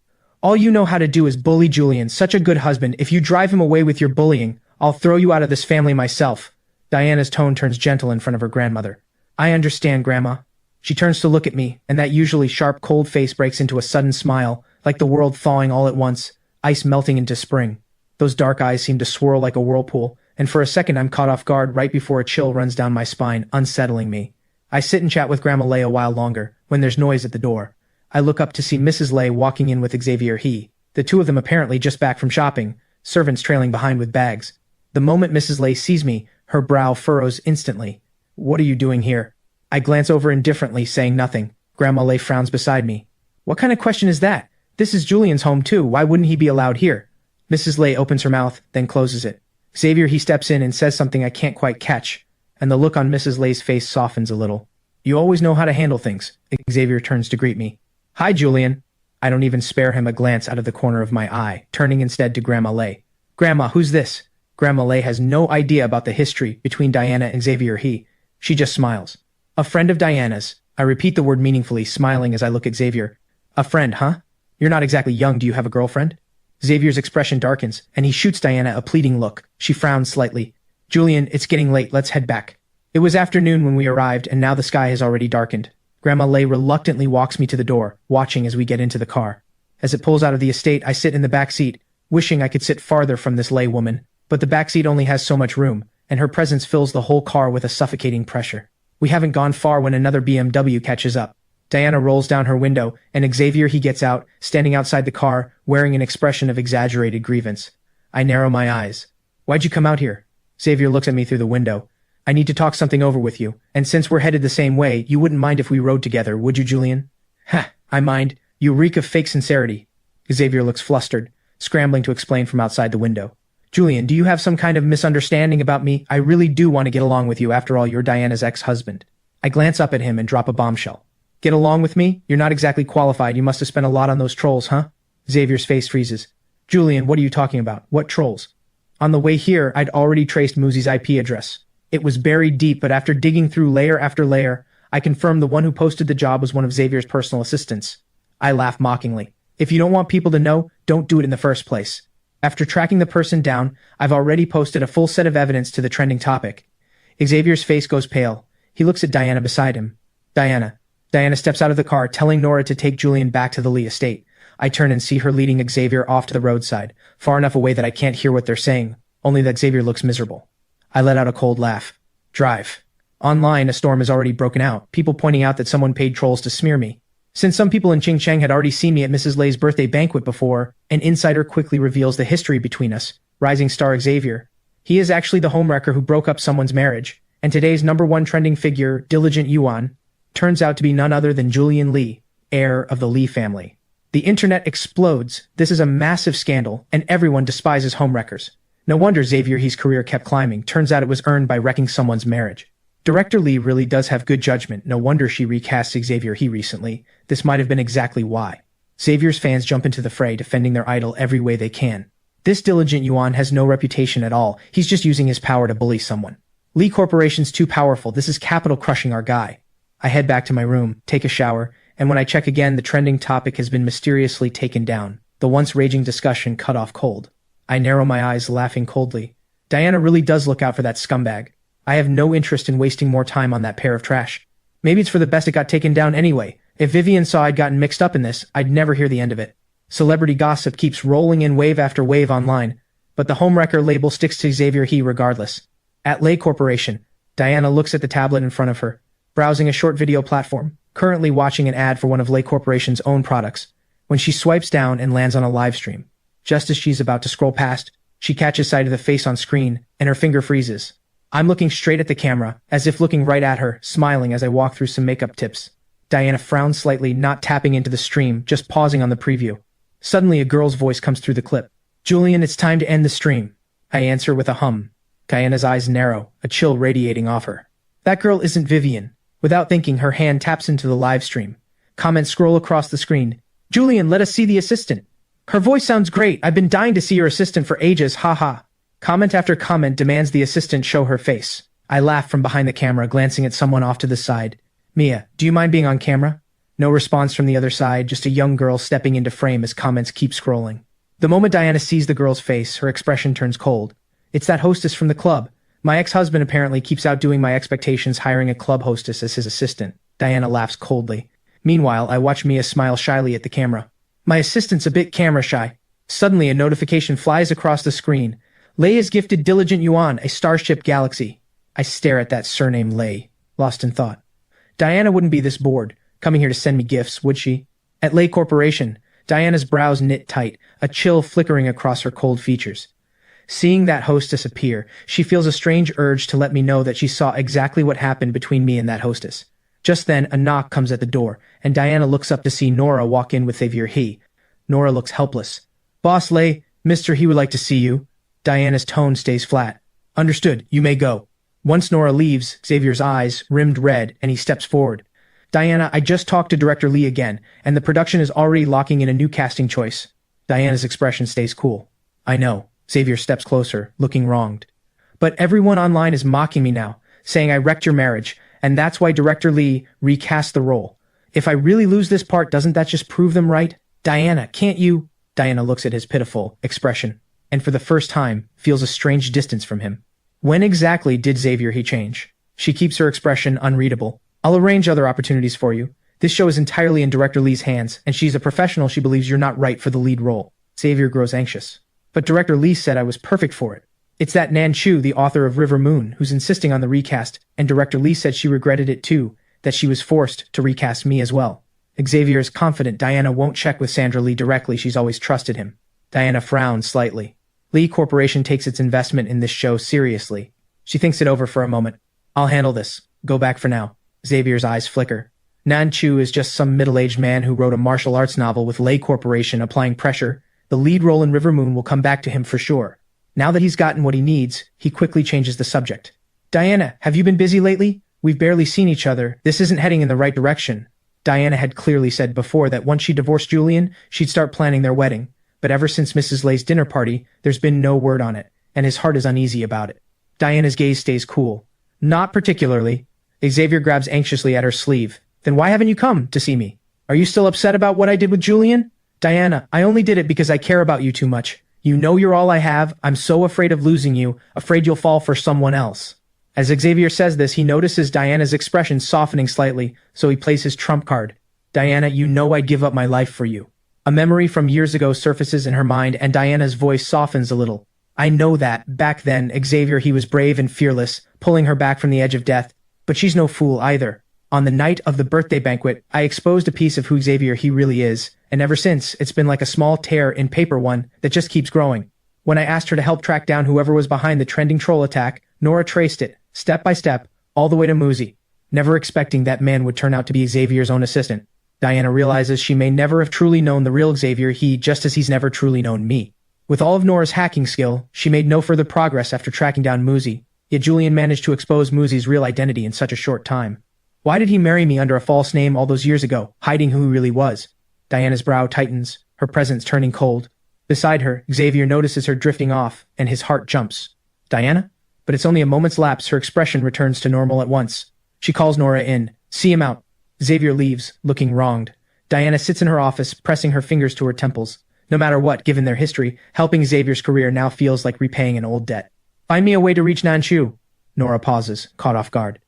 All you know how to do is bully Julian, such a good husband. If you drive him away with your bullying, I'll throw you out of this family myself. Diana's tone turns gentle in front of her grandmother. I understand, Grandma. She turns to look at me, and that usually sharp, cold face breaks into a sudden smile, like the world thawing all at once, ice melting into spring. Those dark eyes seem to swirl like a whirlpool, and for a second I'm caught off guard right before a chill runs down my spine, unsettling me. I sit and chat with Grandma Lay a while longer, when there's noise at the door. I look up to see Mrs. Lay walking in with Xavier He, the two of them apparently just back from shopping, servants trailing behind with bags. The moment Mrs. Lay sees me, her brow furrows instantly. What are you doing here? I glance over indifferently, saying nothing. Grandma Lay frowns beside me. What kind of question is that? This is Julian's home too, why wouldn't he be allowed here? Mrs. Lay opens her mouth, then closes it. Xavier He steps in and says something I can't quite catch, and the look on Mrs. Lay's face softens a little. You always know how to handle things. Xavier turns to greet me. Hi, Julian. I don't even spare him a glance out of the corner of my eye, turning instead to Grandma Lay. Grandma, who's this? Grandma Lay has no idea about the history between Diana and Xavier He. She just smiles. A friend of Diana's. I repeat the word meaningfully, smiling as I look at Xavier. A friend, huh? You're not exactly young. Do you have a girlfriend? Xavier's expression darkens, and he shoots Diana a pleading look. She frowns slightly. Julian, it's getting late. Let's head back. It was afternoon when we arrived, and now the sky has already darkened. Grandma Lay reluctantly walks me to the door, watching as we get into the car. As it pulls out of the estate, I sit in the back seat, wishing I could sit farther from this Lay woman. But the back seat only has so much room, and her presence fills the whole car with a suffocating pressure. We haven't gone far when another BMW catches up. Diana rolls down her window, and Xavier He gets out, standing outside the car, wearing an expression of exaggerated grievance. I narrow my eyes. Why'd you come out here? Xavier looks at me through the window. I need to talk something over with you, and since we're headed the same way, you wouldn't mind if we rode together, would you, Julian? Ha, I mind. You reek of fake sincerity. Xavier looks flustered, scrambling to explain from outside the window. Julian, do you have some kind of misunderstanding about me? I really do want to get along with you. After all, you're Diana's ex-husband. I glance up at him and drop a bombshell. Get along with me? You're not exactly qualified. You must have spent a lot on those trolls, huh? Xavier's face freezes. Julian, what are you talking about? What trolls? On the way here, I'd already traced Moosey's IP address. It was buried deep, but after digging through layer after layer, I confirmed the one who posted the job was one of Xavier's personal assistants. I laugh mockingly. If you don't want people to know, don't do it in the first place. After tracking the person down, I've already posted a full set of evidence to the trending topic. Xavier's face goes pale. He looks at Diana beside him. Diana. Diana steps out of the car, telling Nora to take Julian back to the Lee estate. I turn and see her leading Xavier off to the roadside, far enough away that I can't hear what they're saying, only that Xavier looks miserable. I let out a cold laugh. Drive. Online, a storm has already broken out, people pointing out that someone paid trolls to smear me. Since some people in Qingcheng had already seen me at Mrs. Lay's birthday banquet before, an insider quickly reveals the history between us, rising star Xavier. He is actually the homewrecker who broke up someone's marriage, and today's #1 trending figure, diligent Yuan, turns out to be none other than Julian Lee, heir of the Lee family. The internet explodes. This is a massive scandal, and everyone despises homewreckers. No wonder Xavier He's career kept climbing. Turns out it was earned by wrecking someone's marriage. Director Lee really does have good judgment. No wonder she recast Xavier He recently. This might have been exactly why. Xavier's fans jump into the fray, defending their idol every way they can. This diligent Yuan has no reputation at all. He's just using his power to bully someone. Lee Corporation's too powerful. This is capital crushing our guy. I head back to my room, take a shower, and when I check again, the trending topic has been mysteriously taken down. The once raging discussion cut off cold. I narrow my eyes, laughing coldly. Diana really does look out for that scumbag. I have no interest in wasting more time on that pair of trash. Maybe it's for the best it got taken down anyway. If Vivian saw I'd gotten mixed up in this, I'd never hear the end of it. Celebrity gossip keeps rolling in wave after wave online, but the homewrecker label sticks to Xavier He regardless. At Lay Corporation, Diana looks at the tablet in front of her, browsing a short video platform, currently watching an ad for one of Lay Corporation's own products, when she swipes down and lands on a live stream. Just as she's about to scroll past, she catches sight of the face on screen, and her finger freezes. I'm looking straight at the camera, as if looking right at her, smiling as I walk through some makeup tips. Diana frowns slightly, not tapping into the stream, just pausing on the preview. Suddenly a girl's voice comes through the clip. Julian, it's time to end the stream. I answer with a hum. Diana's eyes narrow, a chill radiating off her. That girl isn't Vivian. Without thinking, her hand taps into the live stream. Comments scroll across the screen. Julian, let us see the assistant. Her voice sounds great. I've been dying to see your assistant for ages, haha. Comment after comment demands the assistant show her face. I laugh from behind the camera, glancing at someone off to the side. Mia, do you mind being on camera? No response from the other side, just a young girl stepping into frame as comments keep scrolling. The moment Diana sees the girl's face, her expression turns cold. It's that hostess from the club. My ex-husband apparently keeps outdoing my expectations, hiring a club hostess as his assistant. Diana laughs coldly. Meanwhile, I watch Mia smile shyly at the camera. My assistant's a bit camera shy. Suddenly, a notification flies across the screen. Lei has gifted Diligent Yuan a Starship Galaxy. I stare at that surname Lei, lost in thought. Diana wouldn't be this bored, coming here to send me gifts, would she? At Lei Corporation, Diana's brows knit tight, a chill flickering across her cold features. Seeing that hostess appear, she feels a strange urge to let me know that she saw exactly what happened between me and that hostess. Just then, a knock comes at the door, and Diana looks up to see Nora walk in with Xavier He. Nora looks helpless. Boss Lei, Mr. He would like to see you. Diana's tone stays flat. Understood, you may go. Once Nora leaves, Xavier's eyes rimmed red, and he steps forward. Diana, I just talked to Director Lee again, and the production is already locking in a new casting choice. Diana's expression stays cool. I know. Xavier steps closer, looking wronged. But everyone online is mocking me now, saying I wrecked your marriage, and that's why Director Lee recast the role. If I really lose this part, doesn't that just prove them right? Diana, can't you? Diana looks at his pitiful expression, and for the first time, feels a strange distance from him. When exactly did Xavier He change? She keeps her expression unreadable. I'll arrange other opportunities for you. This show is entirely in Director Lee's hands, and she's a professional. She believes you're not right for the lead role. Xavier grows anxious. But Director Lee said I was perfect for it. It's that Nan Chu, the author of River Moon, who's insisting on the recast, and Director Lee said she regretted it too, that she was forced to recast me as well. Xavier is confident Diana won't check with Sandra Lee directly. She's always trusted him. Diana frowns slightly. Lee Corporation takes its investment in this show seriously. She thinks it over for a moment. I'll handle this. Go back for now. Xavier's eyes flicker. Nan Chu is just some middle-aged man who wrote a martial arts novel with Lei Corporation applying pressure. The lead role in River Moon will come back to him for sure. Now that he's gotten what he needs, he quickly changes the subject. Diana, have you been busy lately? We've barely seen each other. This isn't heading in the right direction. Diana had clearly said before that once she divorced Julian, she'd start planning their wedding. But ever since Mrs. Lei's dinner party, there's been no word on it, and his heart is uneasy about it. Diana's gaze stays cool. Not particularly. Xavier grabs anxiously at her sleeve. Then why haven't you come to see me? Are you still upset about what I did with Julian? Diana, I only did it because I care about you too much. You know you're all I have. I'm so afraid of losing you, afraid you'll fall for someone else. As Xavier says this, he notices Diana's expression softening slightly, so he plays his trump card. Diana, you know I'd give up my life for you. A memory from years ago surfaces in her mind, and Diana's voice softens a little. I know that. Back then, Xavier, he was brave and fearless, pulling her back from the edge of death. But she's no fool either. On the night of the birthday banquet, I exposed a piece of who Xavier he really is, and ever since, it's been like a small tear in paper one that just keeps growing. When I asked her to help track down whoever was behind the trending troll attack, Nora traced it, step by step, all the way to Muzi, never expecting that man would turn out to be Xavier's own assistant. Diana realizes she may never have truly known the real Xavier he, just as he's never truly known me. With all of Nora's hacking skill, she made no further progress after tracking down Muzi, yet Julian managed to expose Muzi's real identity in such a short time. Why did he marry me under a false name all those years ago, hiding who he really was? Diana's brow tightens, her presence turning cold. Beside her, Xavier notices her drifting off, and his heart jumps. Diana? But it's only a moment's lapse. Her expression returns to normal at once. She calls Nora in. See him out. Xavier leaves, looking wronged. Diana sits in her office, pressing her fingers to her temples. No matter what, given their history, helping Xavier's career now feels like repaying an old debt. Find me a way to reach Nan Chu. Nora pauses, caught off guard.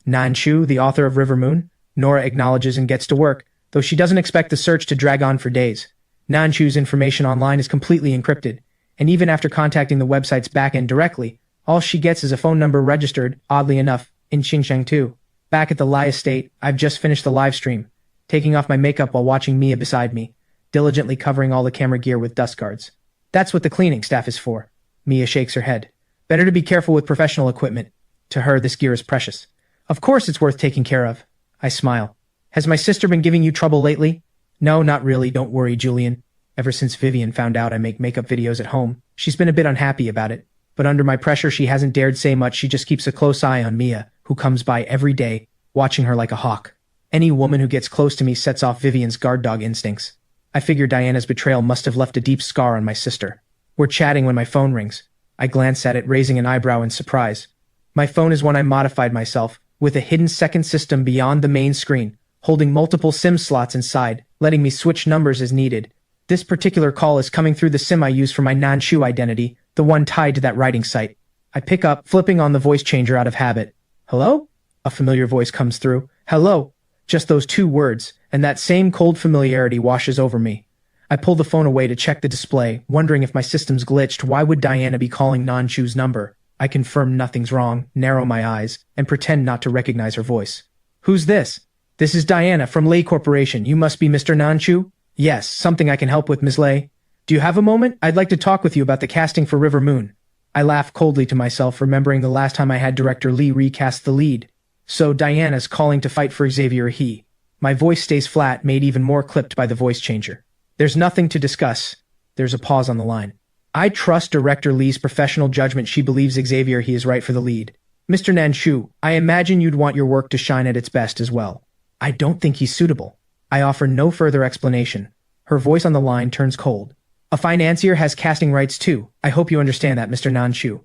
Nan Chu, the author of River Moon? Nora acknowledges and gets to work, though she doesn't expect the search to drag on for days. Nan Chu's information online is completely encrypted, and even after contacting the website's backend directly, all she gets is a phone number registered, oddly enough, in Xinjiang too. Back at the Lai estate, I've just finished the live stream, taking off my makeup while watching Mia beside me, diligently covering all the camera gear with dust guards. That's what the cleaning staff is for. Mia shakes her head. Better to be careful with professional equipment. To her, this gear is precious. Of course it's worth taking care of. I smile. Has my sister been giving you trouble lately? No, not really, don't worry, Julian. Ever since Vivian found out I make makeup videos at home, she's been a bit unhappy about it. But under my pressure, she hasn't dared say much. She just keeps a close eye on Mia, who comes by every day, watching her like a hawk. Any woman who gets close to me sets off Vivian's guard dog instincts. I figure Diana's betrayal must have left a deep scar on my sister. We're chatting when my phone rings. I glance at it, raising an eyebrow in surprise. My phone is one I modified myself, with a hidden second system beyond the main screen, holding multiple SIM slots inside, letting me switch numbers as needed. This particular call is coming through the SIM I use for my Nanshu identity, the one tied to that writing site. I pick up, flipping on the voice changer out of habit. Hello? A familiar voice comes through. Hello? Just those two words, and that same cold familiarity washes over me. I pull the phone away to check the display, wondering if my system's glitched. Why would Diana be calling Nanshu's number? I confirm nothing's wrong, narrow my eyes, and pretend not to recognize her voice. Who's this? This is Diana from Lei Corporation. You must be Mr. Nanshu? Yes, something I can help with, Ms. Lei. Do you have a moment? I'd like to talk with you about the casting for River Moon. I laugh coldly to myself, remembering the last time I had director Lee recast the lead. So Diana's calling to fight for Xavier He. My voice stays flat, made even more clipped by the voice changer. There's nothing to discuss. There's a pause on the line. I trust Director Lee's professional judgment. She believes Xavier He is right for the lead. Mr. Nanshu, I imagine you'd want your work to shine at its best as well. I don't think he's suitable. I offer no further explanation. Her voice on the line turns cold. A financier has casting rights too. I hope you understand that, Mr. Nanshu.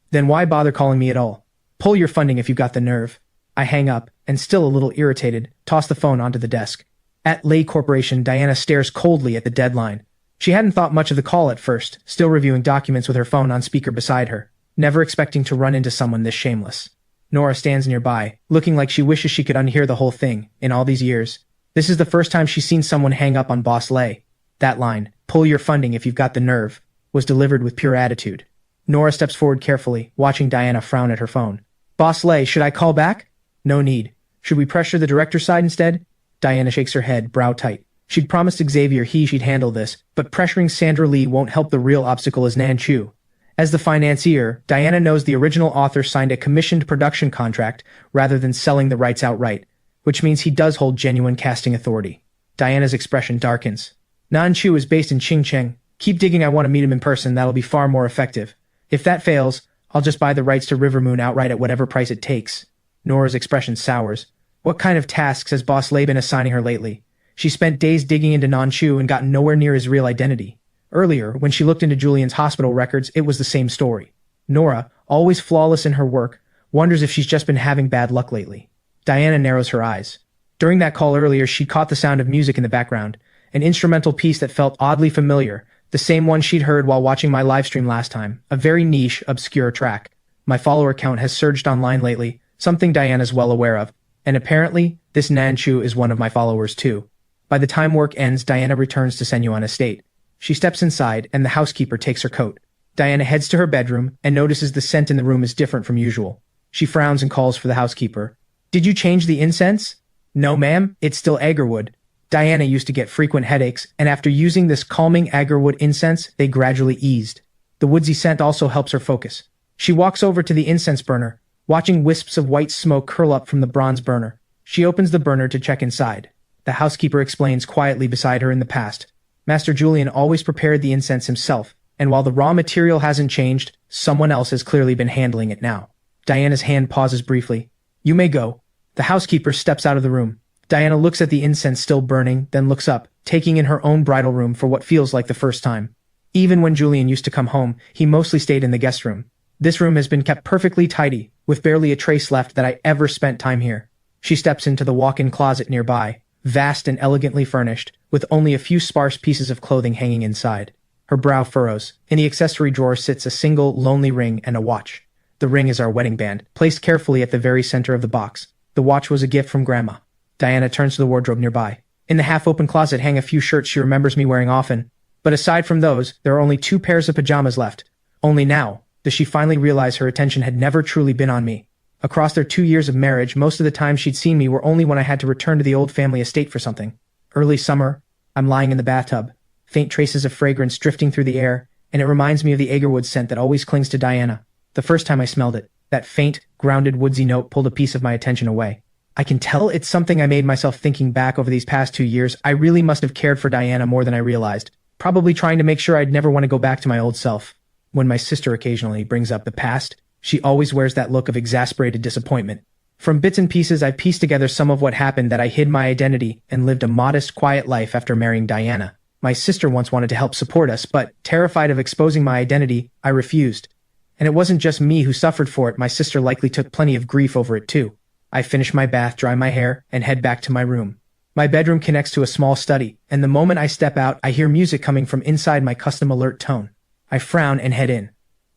Then why bother calling me at all? Pull your funding if you've got the nerve. I hang up, and still a little irritated, toss the phone onto the desk. At Lei Corporation, Diana stares coldly at the deadline. She hadn't thought much of the call at first, still reviewing documents with her phone on speaker beside her, never expecting to run into someone this shameless. Nora stands nearby, looking like she wishes she could unhear the whole thing. In all these years, this is the first time she's seen someone hang up on Boss Lei. That line, pull your funding if you've got the nerve, was delivered with pure attitude. Nora steps forward carefully, watching Diana frown at her phone. Boss Lei, should I call back? No need. Should we pressure the director's side instead? Diana shakes her head, brow tight. She'd promised Xavier He she'd handle this, but pressuring Sandra Lee won't help. The real obstacle is Nanshu. As the financier, Diana knows the original author signed a commissioned production contract rather than selling the rights outright, which means he does hold genuine casting authority. Diana's expression darkens. Nanshu is based in Qingcheng. Keep digging. I want to meet him in person. That'll be far more effective. If that fails, I'll just buy the rights to River Moon outright at whatever price it takes. Nora's expression sours. What kind of tasks has Boss Lei been assigning her lately? She spent days digging into Nanshu and gotten nowhere near his real identity. Earlier, when she looked into Julian's hospital records, it was the same story. Nora, always flawless in her work, wonders if she's just been having bad luck lately. Diana narrows her eyes. During that call earlier, she caught the sound of music in the background, an instrumental piece that felt oddly familiar, the same one she'd heard while watching my livestream last time, a very niche, obscure track. My follower count has surged online lately, something Diana's well aware of, and apparently, this Nanshu is one of my followers too. By the time work ends, Diana returns to Sen Yuan Estate. She steps inside, and the housekeeper takes her coat. Diana heads to her bedroom and notices the scent in the room is different from usual. She frowns and calls for the housekeeper. Did you change the incense? No, ma'am, it's still agarwood. Diana used to get frequent headaches, and after using this calming agarwood incense, they gradually eased. The woodsy scent also helps her focus. She walks over to the incense burner, watching wisps of white smoke curl up from the bronze burner. She opens the burner to check inside. The housekeeper explains quietly beside her. In the past, Master Julian always prepared the incense himself, and while the raw material hasn't changed, someone else has clearly been handling it now. Diana's hand pauses briefly. You may go. The housekeeper steps out of the room. Diana looks at the incense still burning, then looks up, taking in her own bridal room for what feels like the first time. Even when Julian used to come home, he mostly stayed in the guest room. This room has been kept perfectly tidy, with barely a trace left that I ever spent time here. She steps into the walk-in closet nearby, vast and elegantly furnished, with only a few sparse pieces of clothing hanging inside. Her brow furrows. In the accessory drawer sits a single, lonely ring and a watch. The ring is our wedding band, placed carefully at the very center of the box. The watch was a gift from Grandma. Diana turns to the wardrobe nearby. In the half-open closet hang a few shirts she remembers me wearing often, but aside from those, there are only 2 pairs of pajamas left. Only now does she finally realize her attention had never truly been on me. Across their 2 years of marriage, most of the time she'd seen me were only when I had to return to the old family estate for something. Early summer, I'm lying in the bathtub, faint traces of fragrance drifting through the air, and it reminds me of the agarwood scent that always clings to Diana. The first time I smelled it, that faint, grounded woodsy note pulled a piece of my attention away. I can tell it's something I made myself. Thinking back over these past 2 years, I really must have cared for Diana more than I realized, probably trying to make sure I'd never want to go back to my old self. When my sister occasionally brings up the past, she always wears that look of exasperated disappointment. From bits and pieces, I've pieced together some of what happened, that I hid my identity and lived a modest, quiet life after marrying Diana. My sister once wanted to help support us, but, terrified of exposing my identity, I refused. And it wasn't just me who suffered for it, my sister likely took plenty of grief over it too. I finish my bath, dry my hair, and head back to my room. My bedroom connects to a small study, and the moment I step out, I hear music coming from inside my custom alert tone. I frown and head in.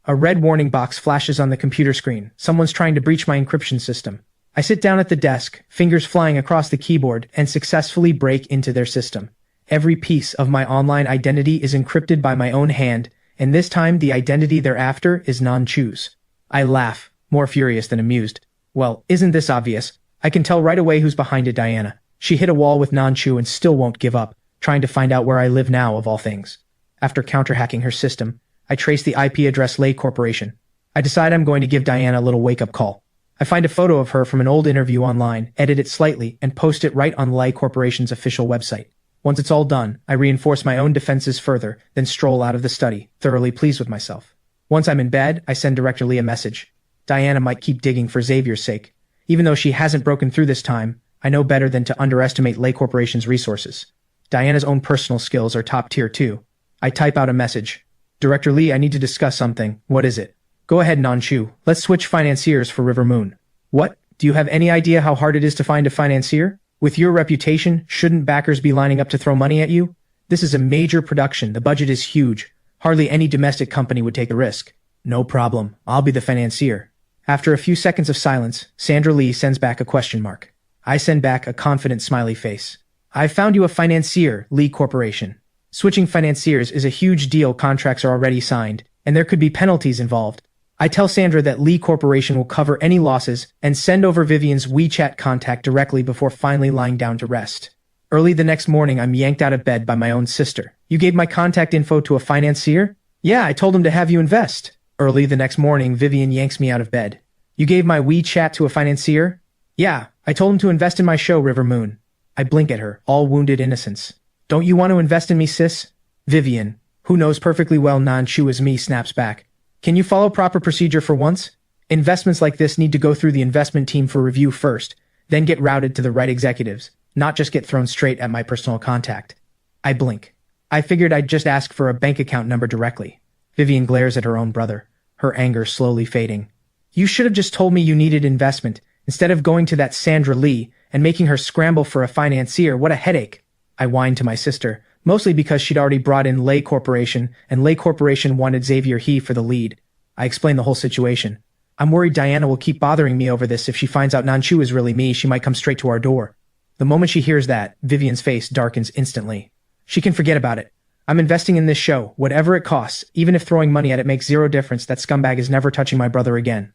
A red warning box flashes on the computer screen. Someone's trying to breach my encryption system. I sit down at the desk, fingers flying across the keyboard, and successfully break into their system. Every piece of my online identity is encrypted by my own hand, and this time the identity they're after is non-Chu's. I laugh, more furious than amused. Well, isn't this obvious? I can tell right away who's behind it, Diana. She hit a wall with non-Chu and still won't give up, trying to find out where I live now of all things. After counter-hacking her system, I trace the IP address Lay Corporation. I decide I'm going to give Diana a little wake-up call. I find a photo of her from an old interview online, edit it slightly, and post it right on Lay Corporation's official website. Once it's all done, I reinforce my own defenses further, then stroll out of the study, thoroughly pleased with myself. Once I'm in bed, I send Director Lee a message. Diana might keep digging for Xavier's sake. Even though she hasn't broken through this time, I know better than to underestimate Lay Corporation's resources. Diana's own personal skills are top tier too. I type out a message. Director Lee, I need to discuss something. What is it? Go ahead, Non-Chu. Let's switch financiers for River Moon. What? Do you have any idea how hard it is to find a financier? With your reputation, shouldn't backers be lining up to throw money at you? This is a major production. The budget is huge. Hardly any domestic company would take the risk. No problem. I'll be the financier. After a few seconds of silence, Sandra Lee sends back a question mark. I send back a confident smiley face. I've found you a financier, Lee Corporation. Switching financiers is a huge deal. Contracts are already signed, and there could be penalties involved. I tell Sandra that Lee Corporation will cover any losses and send over Vivian's WeChat contact directly before finally lying down to rest. Early the next morning, I'm yanked out of bed by my own sister. You gave my contact info to a financier? Yeah, I told him to have you invest. Early the next morning, Vivian yanks me out of bed. You gave my WeChat to a financier? Yeah, I told him to invest in my show, River Moon. I blink at her, all wounded innocence. Don't you want to invest in me, sis? Vivian, who knows perfectly well Non-Chu is me, snaps back. Can you follow proper procedure for once? Investments like this need to go through the investment team for review first, then get routed to the right executives, not just get thrown straight at my personal contact. I blink. I figured I'd just ask for a bank account number directly. Vivian glares at her own brother, her anger slowly fading. You should have just told me you needed investment, instead of going to that Sandra Lee and making her scramble for a financier. What a headache. I whined to my sister, mostly because she'd already brought in Lay Corporation, and Lay Corporation wanted Xavier He for the lead. I explained the whole situation. I'm worried Diana will keep bothering me over this. If she finds out Non-Chu is really me, she might come straight to our door. The moment she hears that, Vivian's face darkens instantly. She can forget about it. I'm investing in this show, whatever it costs, even if throwing money at it makes zero difference. That scumbag is never touching my brother again.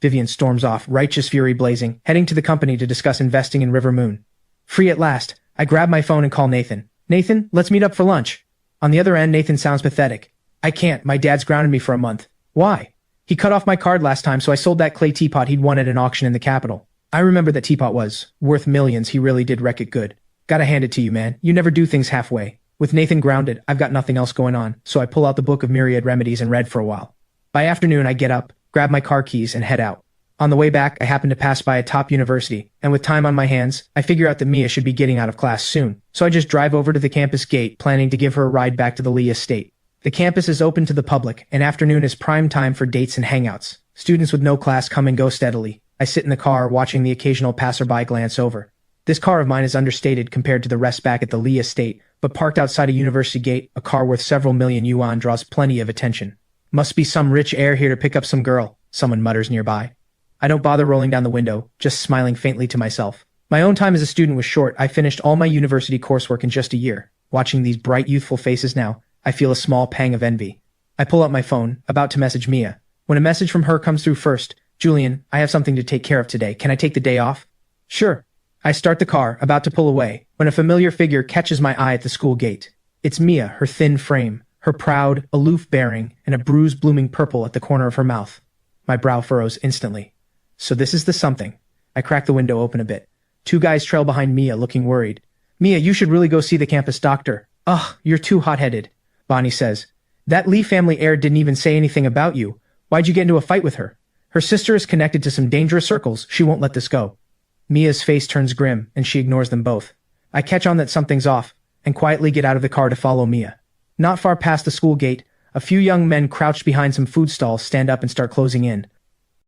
Vivian storms off, righteous fury blazing, heading to the company to discuss investing in River Moon. Free at last, I grab my phone and call Nathan. Nathan, let's meet up for lunch. On the other end, Nathan sounds pathetic. I can't, my dad's grounded me for a month. Why? He cut off my card last time, so I sold that clay teapot he'd won at an auction in the capital. I remember that teapot was worth millions. He really did wreck it good. Gotta hand it to you, man. You never do things halfway. With Nathan grounded, I've got nothing else going on, so I pull out the book of myriad remedies and read for a while. By afternoon, I get up, grab my car keys, and head out. On the way back, I happen to pass by a top university, and with time on my hands, I figure out that Mia should be getting out of class soon, so I just drive over to the campus gate, planning to give her a ride back to the Lee estate. The campus is open to the public, and afternoon is prime time for dates and hangouts. Students with no class come and go steadily. I sit in the car, watching the occasional passerby glance over. This car of mine is understated compared to the rest back at the Lee estate, but parked outside a university gate, a car worth several million yuan draws plenty of attention. Must be some rich heir here to pick up some girl, someone mutters nearby. I don't bother rolling down the window, just smiling faintly to myself. My own time as a student was short. I finished all my university coursework in just a year. Watching these bright, youthful faces now, I feel a small pang of envy. I pull out my phone, about to message Mia, when a message from her comes through first. Julian, I have something to take care of today. Can I take the day off? Sure. I start the car, about to pull away, when a familiar figure catches my eye at the school gate. It's Mia, her thin frame, her proud, aloof bearing, and a bruise blooming purple at the corner of her mouth. My brow furrows instantly. So this is the something. I crack the window open a bit. Two guys trail behind Mia, looking worried. Mia, you should really go see the campus doctor. Ugh, you're too hot-headed, Bonnie says. That Lee family heir didn't even say anything about you. Why'd you get into a fight with her? Her sister is connected to some dangerous circles. She won't let this go. Mia's face turns grim, and she ignores them both. I catch on that something's off, and quietly get out of the car to follow Mia. Not far past the school gate, A few young men crouched behind some food stalls stand up and start closing in.